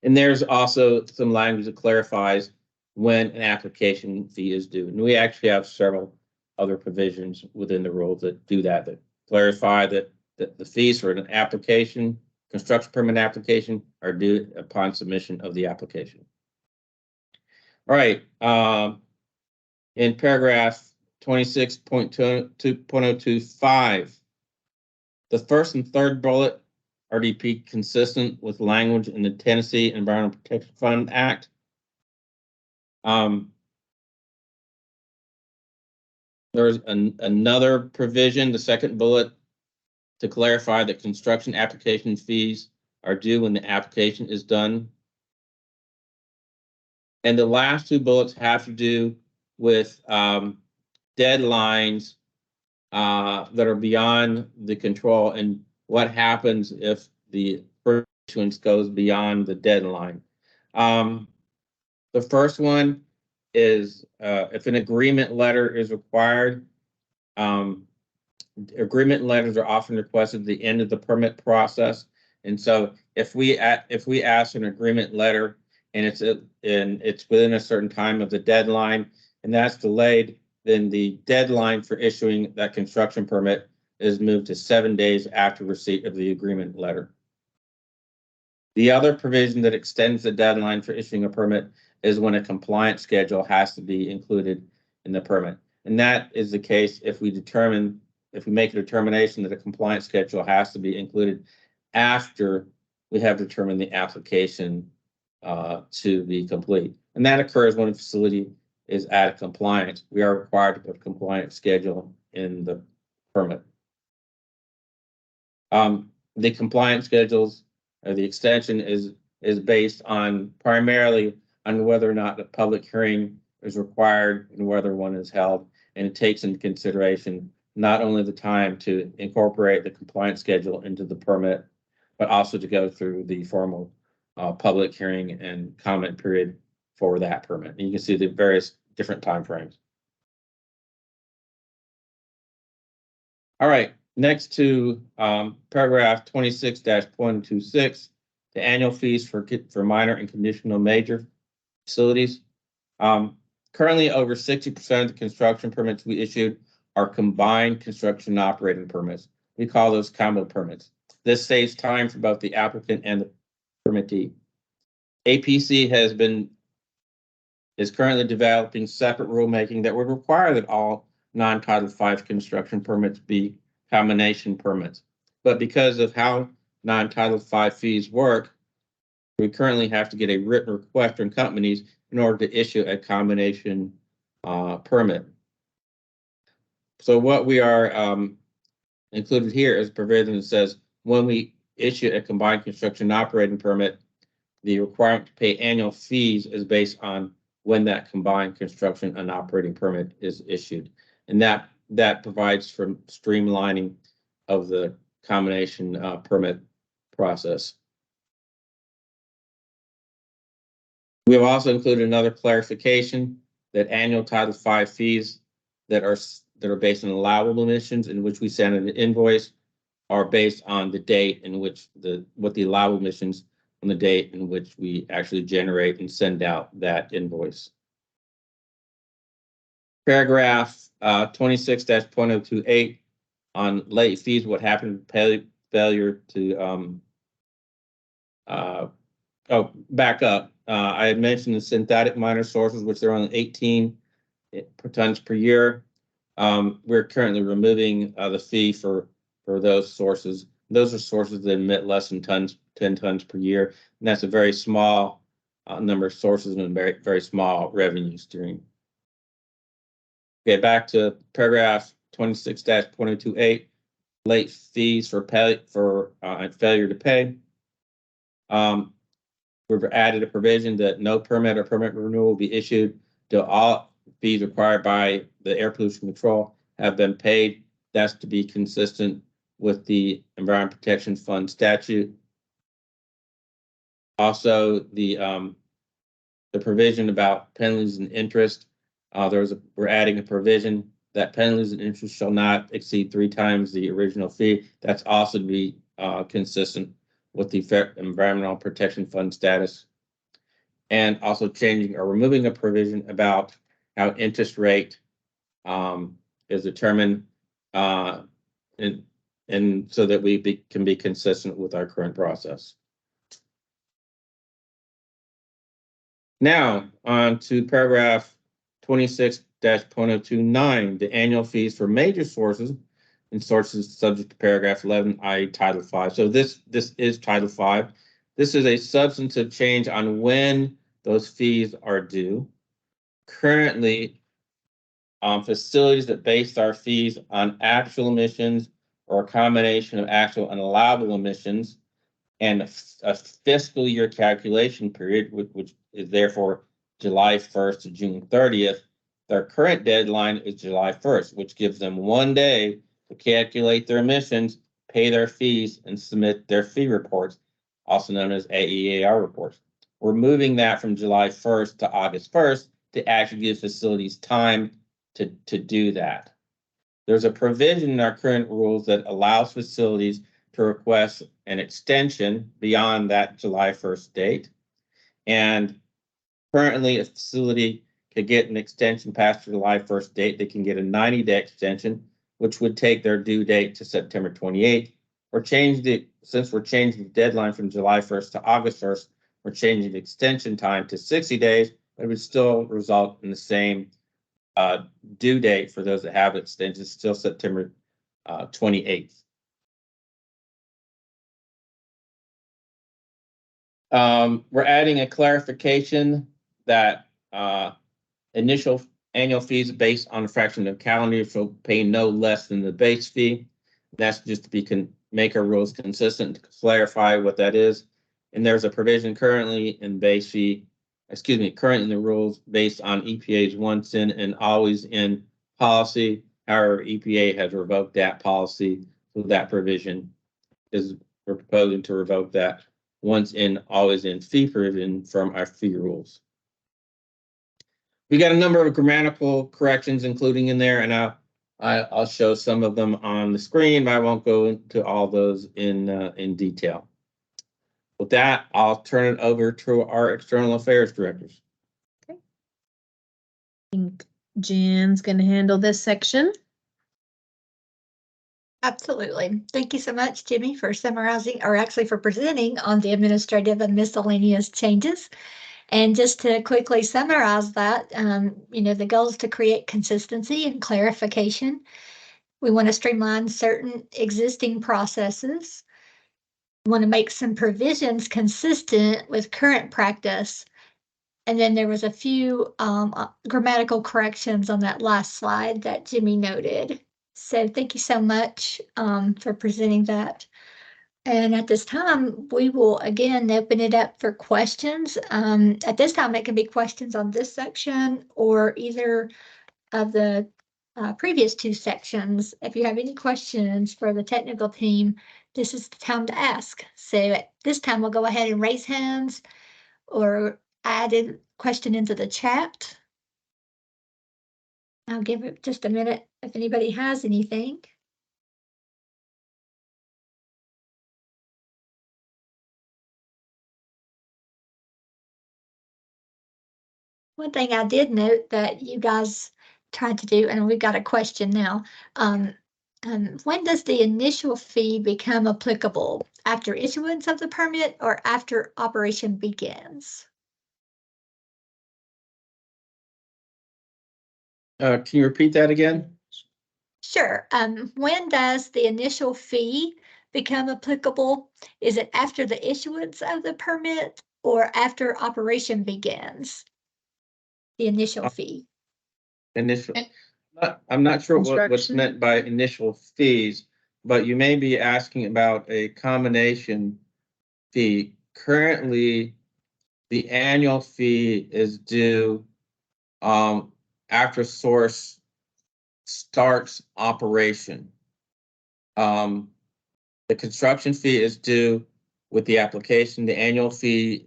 And there's also some language that clarifies when an application fee is due. And we actually have several other provisions within the rules that do that clarify that the fees for an application, construction permit application, are due upon submission of the application. All right. In paragraph 26.2.025, the first and third bullet RDP consistent with language in the Tennessee Environmental Protection Fund Act. There's another provision, the second bullet, to clarify that construction application fees are due when the application is done. And the last two bullets have to do with deadlines that are beyond the control and what happens if the issuance goes beyond the deadline. The first one is if an agreement letter is required. Agreement letters are often requested at the end of the permit process, and so if we ask an agreement letter and it's within a certain time of the deadline and that's delayed, then the deadline for issuing that construction permit is moved to 7 days after receipt of the agreement letter. The other provision that extends the deadline for issuing a permit is when a compliance schedule has to be included in the permit. And that is the case if we make a determination that a compliance schedule has to be included after we have determined the application to be complete. And that occurs when a facility is out of compliance. We are required to put a compliance schedule in the permit. The compliance schedules, or the extension, is based on primarily on whether or not a public hearing is required and whether one is held, and it takes into consideration not only the time to incorporate the compliance schedule into the permit, but also to go through the formal public hearing and comment period for that permit. And you can see the various different time frames. All right, next to paragraph 26-.26, the annual fees for minor and conditional major facilities. Currently, over 60% of the construction permits we issued are combined construction and operating permits. We call those combo permits. This saves time for both the applicant and the permittee. APC is currently developing separate rulemaking that would require that all non-Title V construction permits be combination permits. But because of how non-Title V fees work, we currently have to get a written request from companies in order to issue a combination permit. So what we are included here is a provision that says when we issue a combined construction operating permit, the requirement to pay annual fees is based on when that combined construction and operating permit is issued. And that provides for streamlining of the combination permit process. We have also included another clarification that annual Title V fees that are based on allowable emissions in which we send an invoice are based on the date in which what the allowable emissions on the date in which we actually generate and send out that invoice. Paragraph 26-.028 on late fees, what happened failure to back up. I had mentioned the synthetic minor sources, which are on 18 tons per year. We're currently removing the fee for those sources. Those are sources that emit less than 10 tons per year, and that's a very small number of sources and very, very small revenue stream. Okay, back to paragraph 26-.028, late fees for failure to pay. We've added a provision that no permit or permit renewal will be issued till all fees required by the air pollution control have been paid. That's to be consistent with the Environment Protection Fund statute. Also, the provision about penalties and interest. We're adding a provision that penalties and interest shall not exceed 3 times the original fee. That's also to be consistent with the Environmental Protection Fund status. And also changing or removing a provision about how interest rate is determined, and so that we can be consistent with our current process. Now on to paragraph 26-.029, the annual fees for major sources and sources subject to paragraph 11, i.e. Title V. So this is Title V. This is a substantive change on when those fees are due. Currently, facilities that base our fees on actual emissions or a combination of actual and allowable emissions and a fiscal year calculation period, which is therefore July 1st to June 30th, their current deadline is July 1st, which gives them 1 day to calculate their emissions, pay their fees, and submit their fee reports, also known as AEAR reports. We're moving that from July 1st to August 1st to actually give facilities time to do that. There's a provision in our current rules that allows facilities to request an extension beyond that July 1st date. And currently, a facility could get an extension past the July 1st date. They can get a 90-day extension, which would take their due date to September 28th. Since we're changing the deadline from July 1st to August 1st, we're changing the extension time to 60 days, but it would still result in the same due date for those that have extensions, still September 28th. We're adding a clarification that initial annual fees based on a fraction of calendar shall pay no less than the base fee. That's just to make our rules consistent, to clarify what that is. And there's a provision currently in current in the rules based on EPA's once in and always in policy. However, EPA has revoked that policy, so that provision we're proposing to revoke that once in, always in fee provision from our fee rules. We got a number of grammatical corrections including in there, and I'll show some of them on the screen, but I won't go into all those in detail. With that, I'll turn it over to our External Affairs Directors. Okay. I think Jan's going to handle this section. Absolutely. Thank you so much, Jimmy, for summarizing, or actually for presenting on the administrative and miscellaneous changes. And just to quickly summarize that, the goal is to create consistency and clarification We want to streamline certain existing processes. We want to make some provisions consistent with current practice. And then there was a few grammatical corrections on that last slide that Jimmy noted. So thank you so much for presenting that. And at this time, we will again open it up for questions. At this time, it can be questions on this section or either of the previous two sections. If you have any questions for the technical team, this is the time to ask. So at this time, we'll go ahead and raise hands or add a question into the chat. I'll give it just a minute if anybody has anything. One thing I did note that you guys tried to do, and we've got a question now. When does the initial fee become applicable? After issuance of the permit or after operation begins? Can you repeat that again? Sure. When does the initial fee become applicable? Is it after the issuance of the permit or after operation begins? The initial fee. Initial. I'm not sure what's Construction. meant by initial fees, but you may be asking about a combination fee. Currently, the annual fee is due after source starts operation. The construction fee is due with the application. The annual fee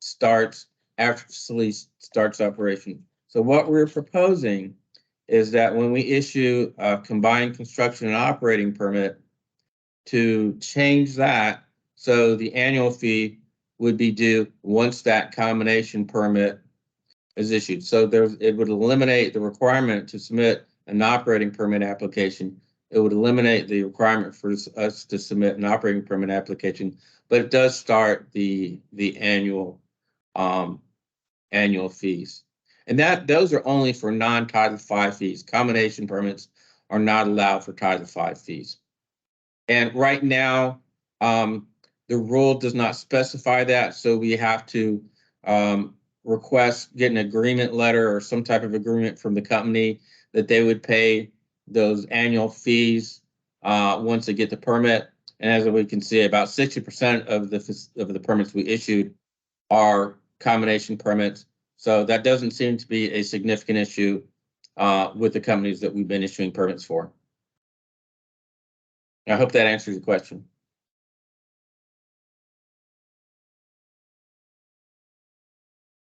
starts after facility starts operation. So what we're proposing is that when we issue a combined construction and operating permit, to change that so the annual fee would be due once that combination permit is issued. So it would eliminate the requirement to submit an operating permit application. It would eliminate the requirement for us to submit an operating permit application, but it does start the annual fees. And those are only for non-Title V fees. Combination permits are not allowed for Title V fees. And right now, the rule does not specify that, so we have to get an agreement letter or some type of agreement from the company that they would pay those annual fees once they get the permit. And as we can see, about 60% of the permits we issued are combination permits. So that doesn't seem to be a significant issue with the companies that we've been issuing permits for. I hope that answers the question.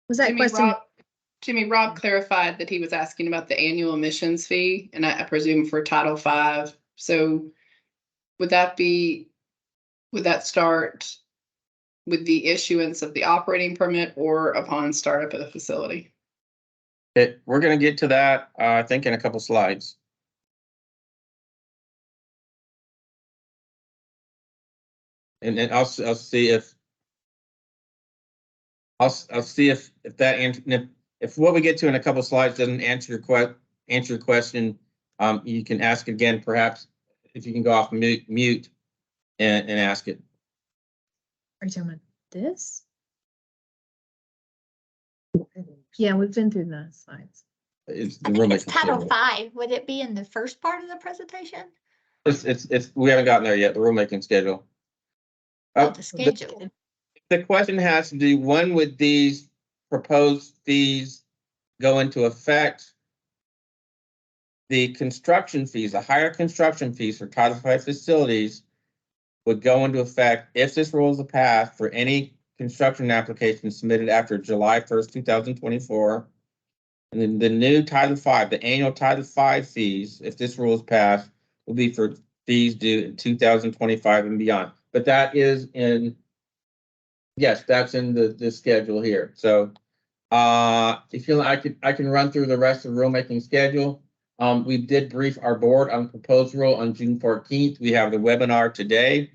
Was that question? Jimmy, Rob clarified that he was asking about the annual emissions fee, and I presume for Title V. So would that start with the issuance of the operating permit or upon startup of the facility? We're going to get to that, I think, in a couple slides. And then I'll see if that if what we get to in a couple slides doesn't answer your question, you can ask again. Perhaps if you can go off mute and ask it. Are you talking about this? Yeah, we've been through the slides. It's I think it's Title V. Would it be in the first part of the presentation? We haven't gotten there yet. The rulemaking schedule. The schedule. The question has to do, when would these proposed fees go into effect? The construction fees, the higher construction fees for Title V facilities would go into effect if this rule is passed for any construction application submitted after July 1st, 2024. And then the new Title V, the annual Title V fees, if this rule is passed, will be for fees due in 2025 and beyond. But that is yes, that's in the schedule here. So if you like, I can run through the rest of the rulemaking schedule. We did brief our board on proposed rule on June 14th. We have the webinar today.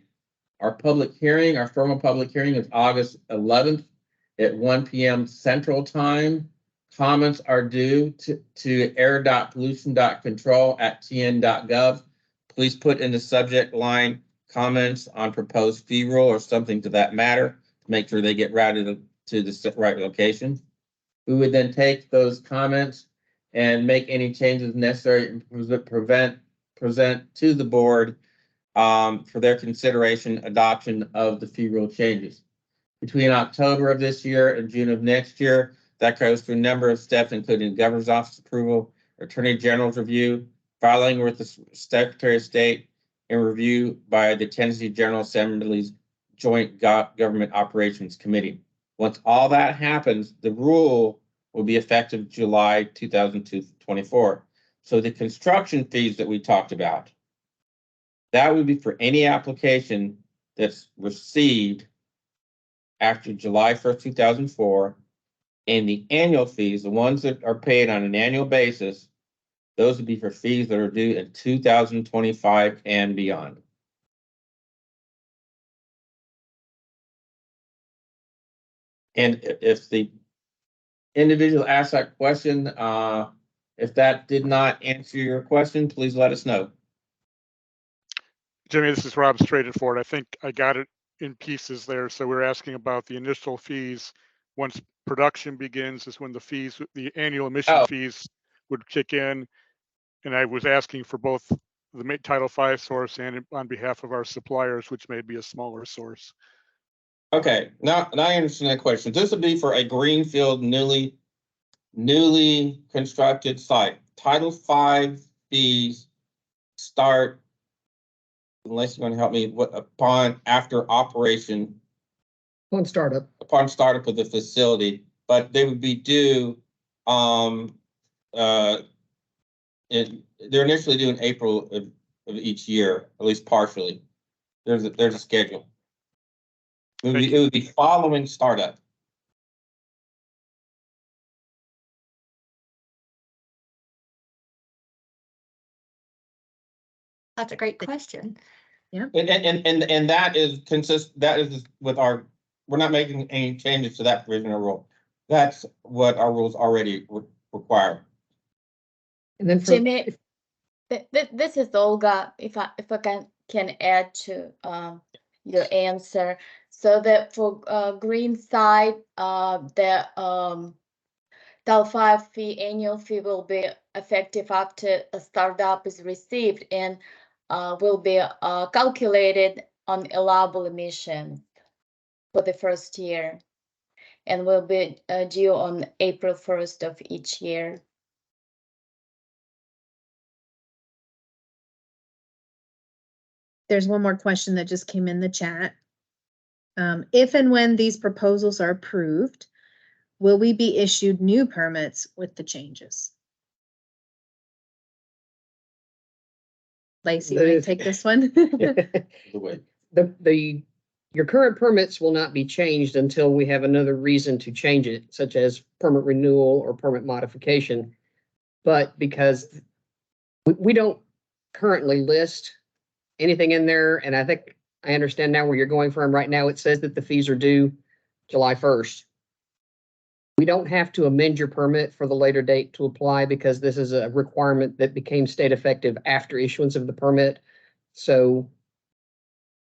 Our public hearing, our formal public hearing is August 11th at 1 p.m. Central Time. Comments are due to air.pollution.control@tn.gov. please put in the subject line comments on proposed fee rule or something to that matter to make sure they get routed to the right location. We would then take those comments and make any changes necessary and present to the board for their consideration adoption of the fee rule changes. Between October of this year and June of next year, that goes through a number of steps, including governor's office approval, attorney general's review, filing with the secretary of state, and review by the Tennessee General Assembly's Joint Government Operations Committee. Once all that happens, the rule will be effective July 2024. So the construction fees that we talked about, that would be for any application that's received after July 1st, 2004, and the annual fees, the ones that are paid on an annual basis, those would be for fees that are due in 2025 and beyond. And if the individual asks that question, if that did not answer your question, please let us know. Jimmy, this is Rob Straightforward. I think I got it in pieces there. So we're asking about the initial fees. Once production begins is when the annual emission fees would kick in. And I was asking for both the Title V source and on behalf of our suppliers, which may be a smaller source. Okay, now I understand that question. This would be for a greenfield, newly constructed site. Title V fees start, unless you want to help me, after operation. On startup. Upon startup of the facility, but they would be due, they're initially due in April of each year, at least partially. There's a schedule. It would be following startup. That's a great question. Yeah. And that is with our, we're not making any changes to that provisional rule. That's what our rules already require. And then for, Jimmy, this is Olga. If I can add to your answer, so that for green side, the Title V fee, annual fee will be effective after a startup is received and will be calculated on allowable emissions for the first year, and will be due on April 1st of each year. There's one more question that just came in the chat. If and when these proposals are approved, will we be issued new permits with the changes? Lacey, will you take this one? Your current permits will not be changed until we have another reason to change it, such as permit renewal or permit modification. But because we don't currently list anything in there, and I think I understand now where you're going from. Right now, it says that the fees are due July 1st. We don't have to amend your permit for the later date to apply because this is a requirement that became state effective after issuance of the permit. So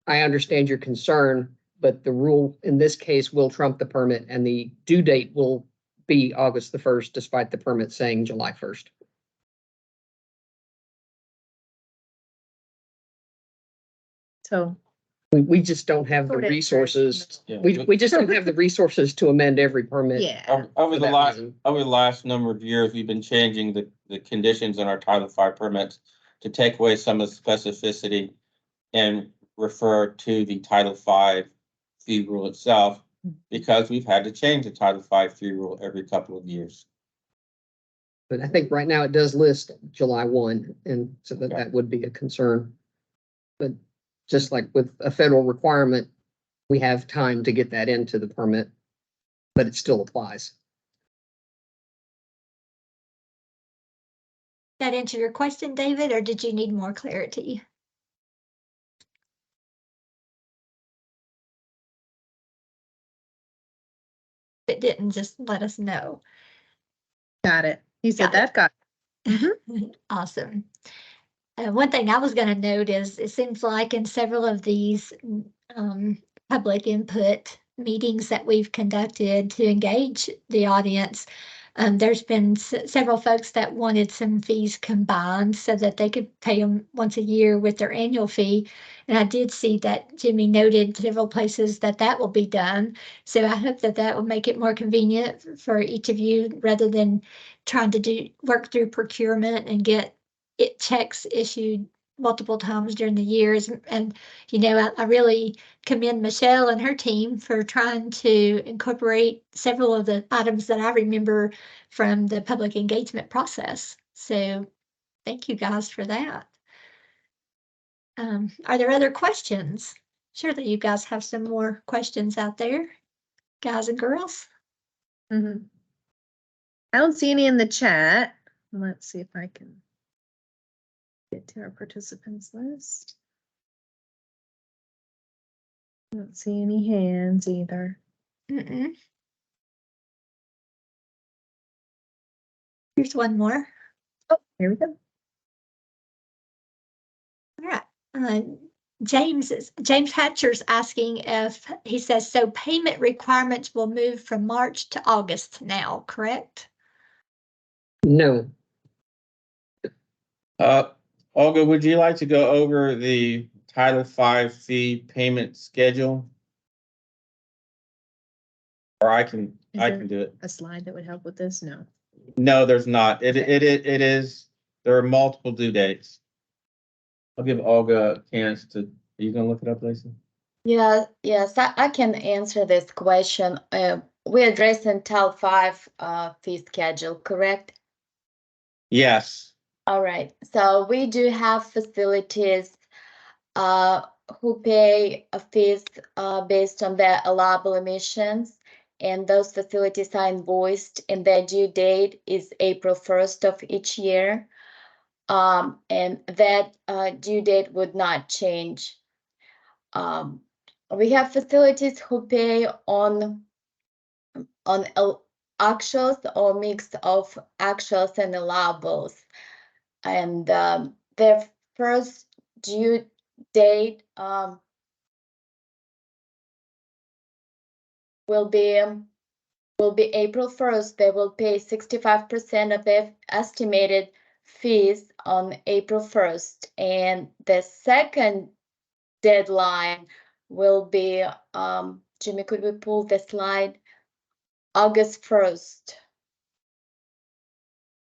I understand your concern, but the rule in this case will trump the permit, and the due date will be August the 1st, despite the permit saying July 1st. So We just don't have the resources. Yeah. We just don't have the resources to amend every permit. yeah, Over the last number of years, we've been changing the conditions in our Title V permits to take away some of the specificity and refer to the Title V fee rule itself, because we've had to change the Title V fee rule every couple of years. But I think right now it does list July 1, and so that would be a concern. But just like with a federal requirement, we have time to get that into the permit, but it still applies. That answer your question, David, or did you need more clarity? It didn't, just let us know. got it. He said Got it. that got it. Awesome. One thing I was going to note is it seems like in several of these public input meetings that we've conducted to engage the audience, there's been several folks that wanted some fees combined so that they could pay them once a year with their annual fee. And I did see that Jimmy noted several places that that will be done. So I hope that that will make it more convenient for each of you rather than trying to work through procurement and get checks issued multiple times during the years. And, you know, I really commend Michelle and her team for trying to incorporate several of the items that I remember from the public engagement process. So thank you guys for that. Are there other questions? Surely you guys have some more questions out there, guys and girls. Mhm. I don't see any in the chat. Let's see if I can get to our participants list. I don't see any hands either. Mm-mm. Here's one more. Oh, here we go. All right. James Hatcher's asking if he says, so payment requirements will move from March to August now, correct? No. Olga, would you like to go over the Title V fee payment schedule? Or I can do it. A slide that would help with this? No. No, there's not. It is, there are multiple due dates. I'll give Olga a chance to, are you gonna look it up, Lacey? Yeah, yes, I can answer this question. We're addressing Title V fee schedule, correct? Yes. All right, so we do have facilities who pay a fees based on their allowable emissions, and those facilities are invoiced, and their due date is April 1st of each year. And that due date would not change. We have facilities who pay on actuals or mix of actuals and allowables, and their first due date will be April 1st. They will pay 65% of their estimated fees on April 1st, and the second deadline will be, Jimmy, could we pull the slide? August 1st.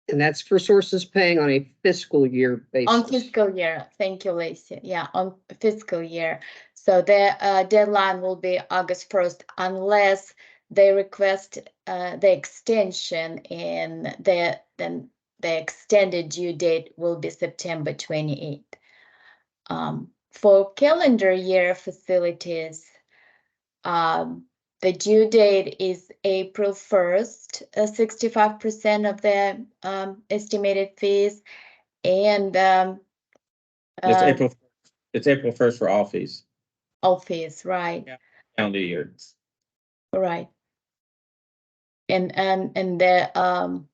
And that's for sources paying on a fiscal year basis. On fiscal year, thank you, Lacey. Yeah, on fiscal year. So the deadline will be August 1st unless they request the extension, and then the extended due date will be September 28th. For calendar year facilities, the due date is April 1st, 65% of the estimated fees, and It's April 1st for all fees. all fees, right? Yeah. Calendar year. Right. And the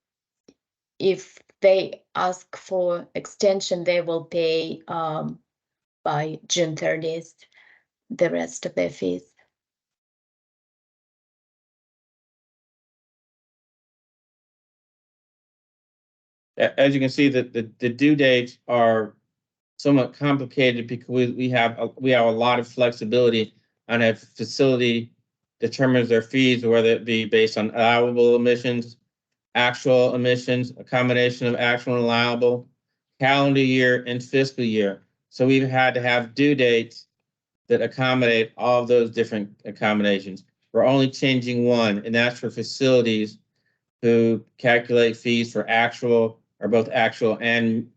if they ask for extension, they will pay by June 30th the rest of their fees. As you can see, the due dates are somewhat complicated because we have a lot of flexibility on a facility determines their fees, whether it be based on allowable emissions, actual emissions, a combination of actual and allowable, calendar year and fiscal year. So we've had to have due dates that accommodate all of those different accommodations. We're only changing one, and that's for facilities who calculate fees for actual or both actual and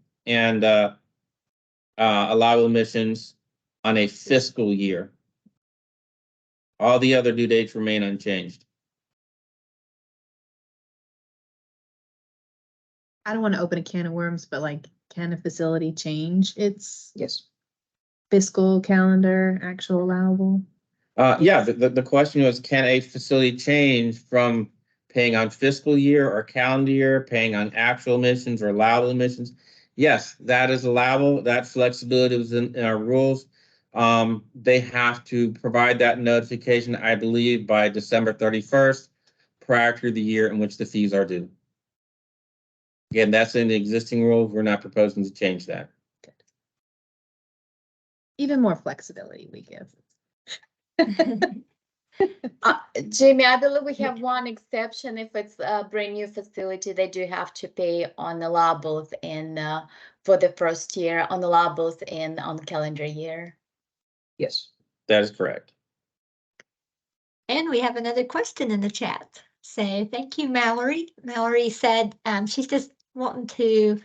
allowable emissions on a fiscal year. All the other due dates remain unchanged. I don't want to open a can of worms, but like, can a facility change its Yes. fiscal calendar, actual allowable? Yeah, the question was, can a facility change from paying on fiscal year or calendar year, paying on actual emissions or allowable emissions? Yes, that is allowable. That flexibility was in our rules. They have to provide that notification, I believe, by December 31st, prior to the year in which the fees are due. Again, that's in the existing rules. We're not proposing to change that. Even more flexibility we give. Jamie, I believe we have one exception. If it's a brand new facility, they do have to pay on the layables and for the first year on the layables and on the calendar year. Yes. That is correct. And we have another question in the chat. So thank you, Mallory. Mallory said she's just wanting to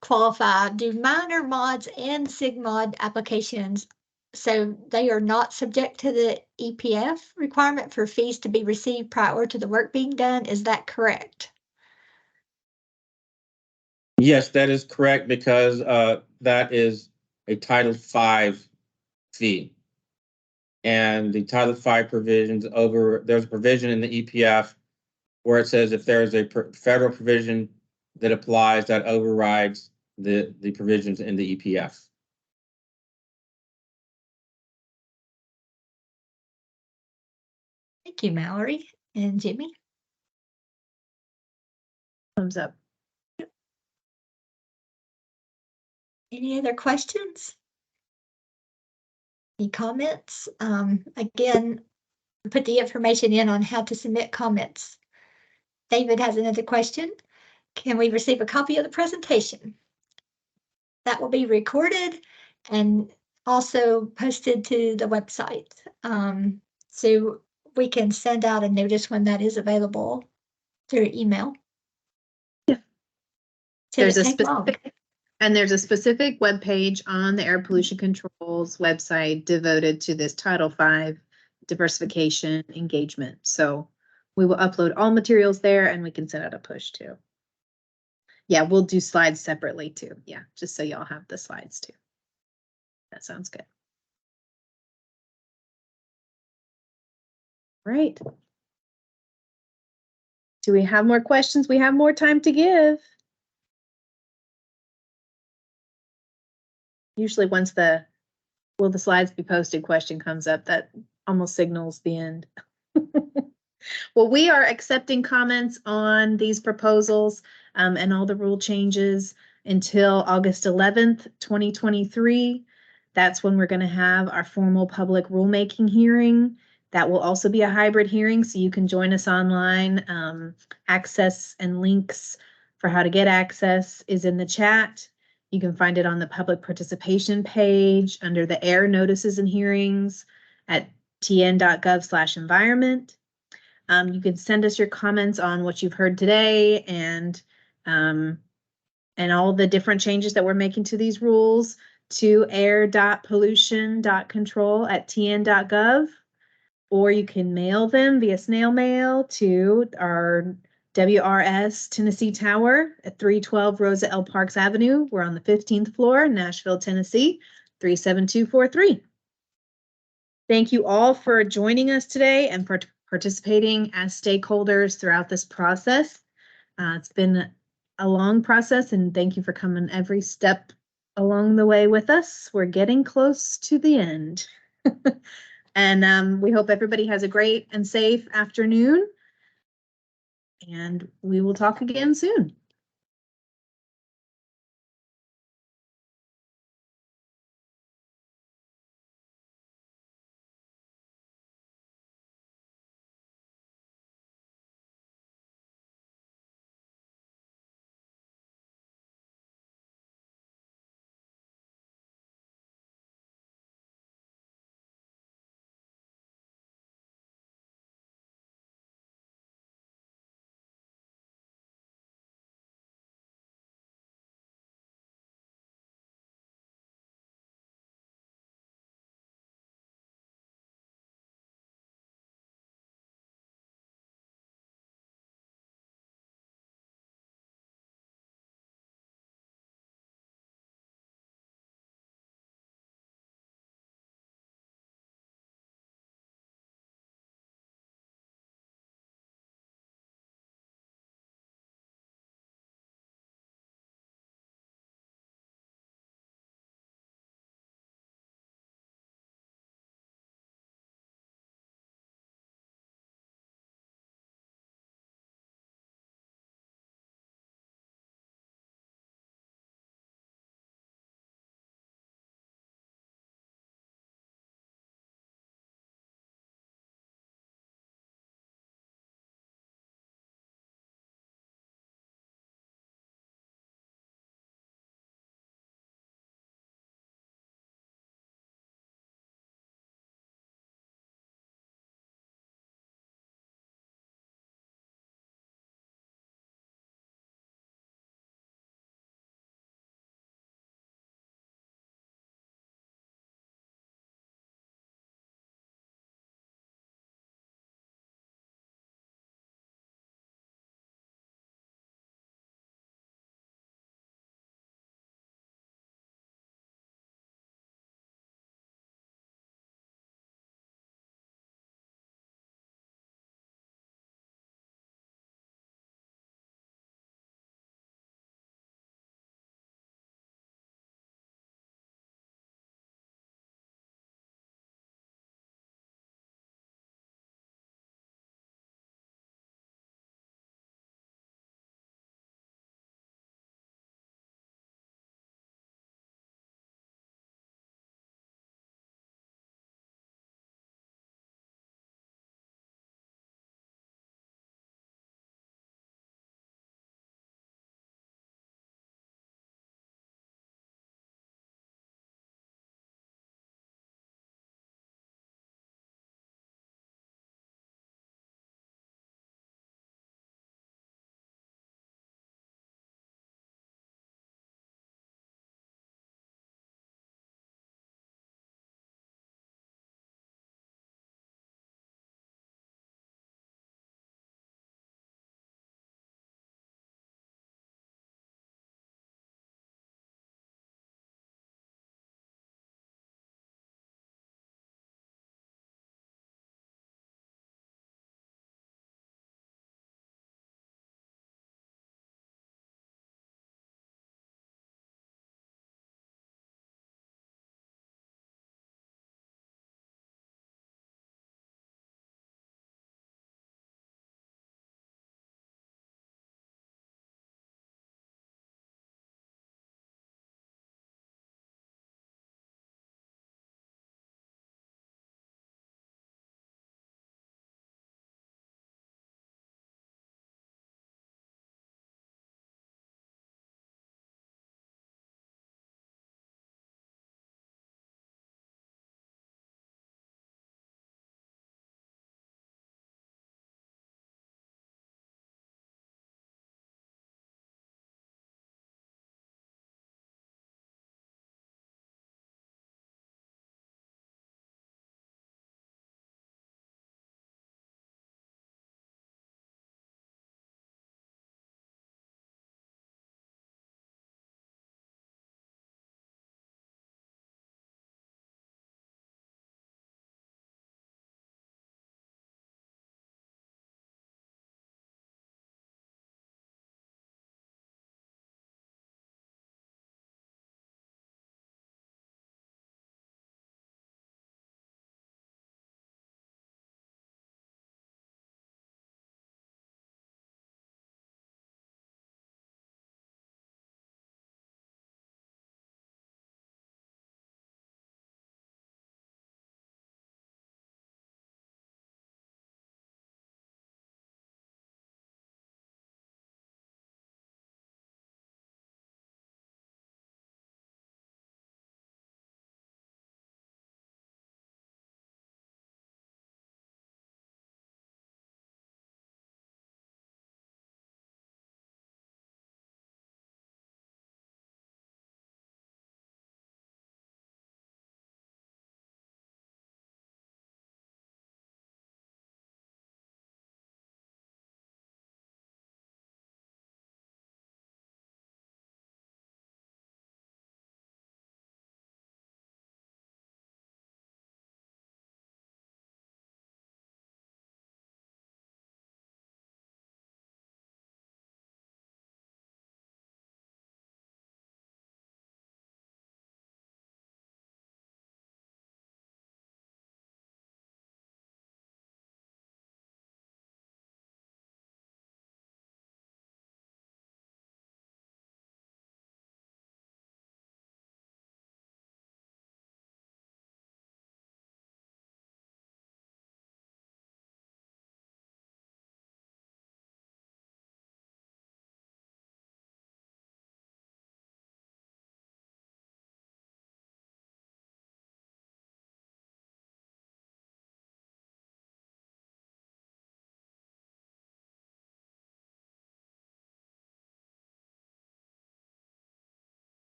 qualify, do minor mods and SIGMOD applications, so they are not subject to the EPF requirement for fees to be received prior to the work being done. Is that correct? Yes, that is correct, because that is a Title V fee. And the Title V provisions there's a provision in the EPF where it says if there is a federal provision that applies, that overrides the provisions in the EPF. Thank you, Mallory and Jimmy. Thumbs up. Any other questions? Any comments? Again, put the information in on how to submit comments. David has another question. Can we receive a copy of the presentation? That will be recorded and also posted to the website. So we can send out a notice when that is available through email. Yeah. There's a specific, and there's a specific webpage on the Air Pollution Control's website devoted to this Title V diversification engagement. So we will upload all materials there and we can send out a push too. Yeah, we'll do slides separately too. Yeah, just so y'all have the slides too. That sounds good. Right. Do we have more questions? We have more time to give. Usually once the will the slides be posted question comes up, that almost signals the end. Well, we are accepting comments on these proposals and all the rule changes until August 11th, 2023. That's when we're going to have our formal public rulemaking hearing. That will also be a hybrid hearing, so you can join us online. Access and links for how to get access is in the chat. You can find it on the public participation page under the air notices and hearings at tn.gov/environment. You can send us your comments on what you've heard today and all the different changes that we're making to these rules to air.pollution.control@tn.gov, or you can mail them via snail mail to our WRS Tennessee Tower at 312 Rosa L. Parks Avenue. We're on the 15th floor, Nashville, Tennessee, 37243. Thank you all for joining us today and for participating as stakeholders throughout this process. It's been a long process, and thank you for coming every step along the way with us. We're getting close to the end. And we hope everybody has a great and safe afternoon. And we will talk again soon.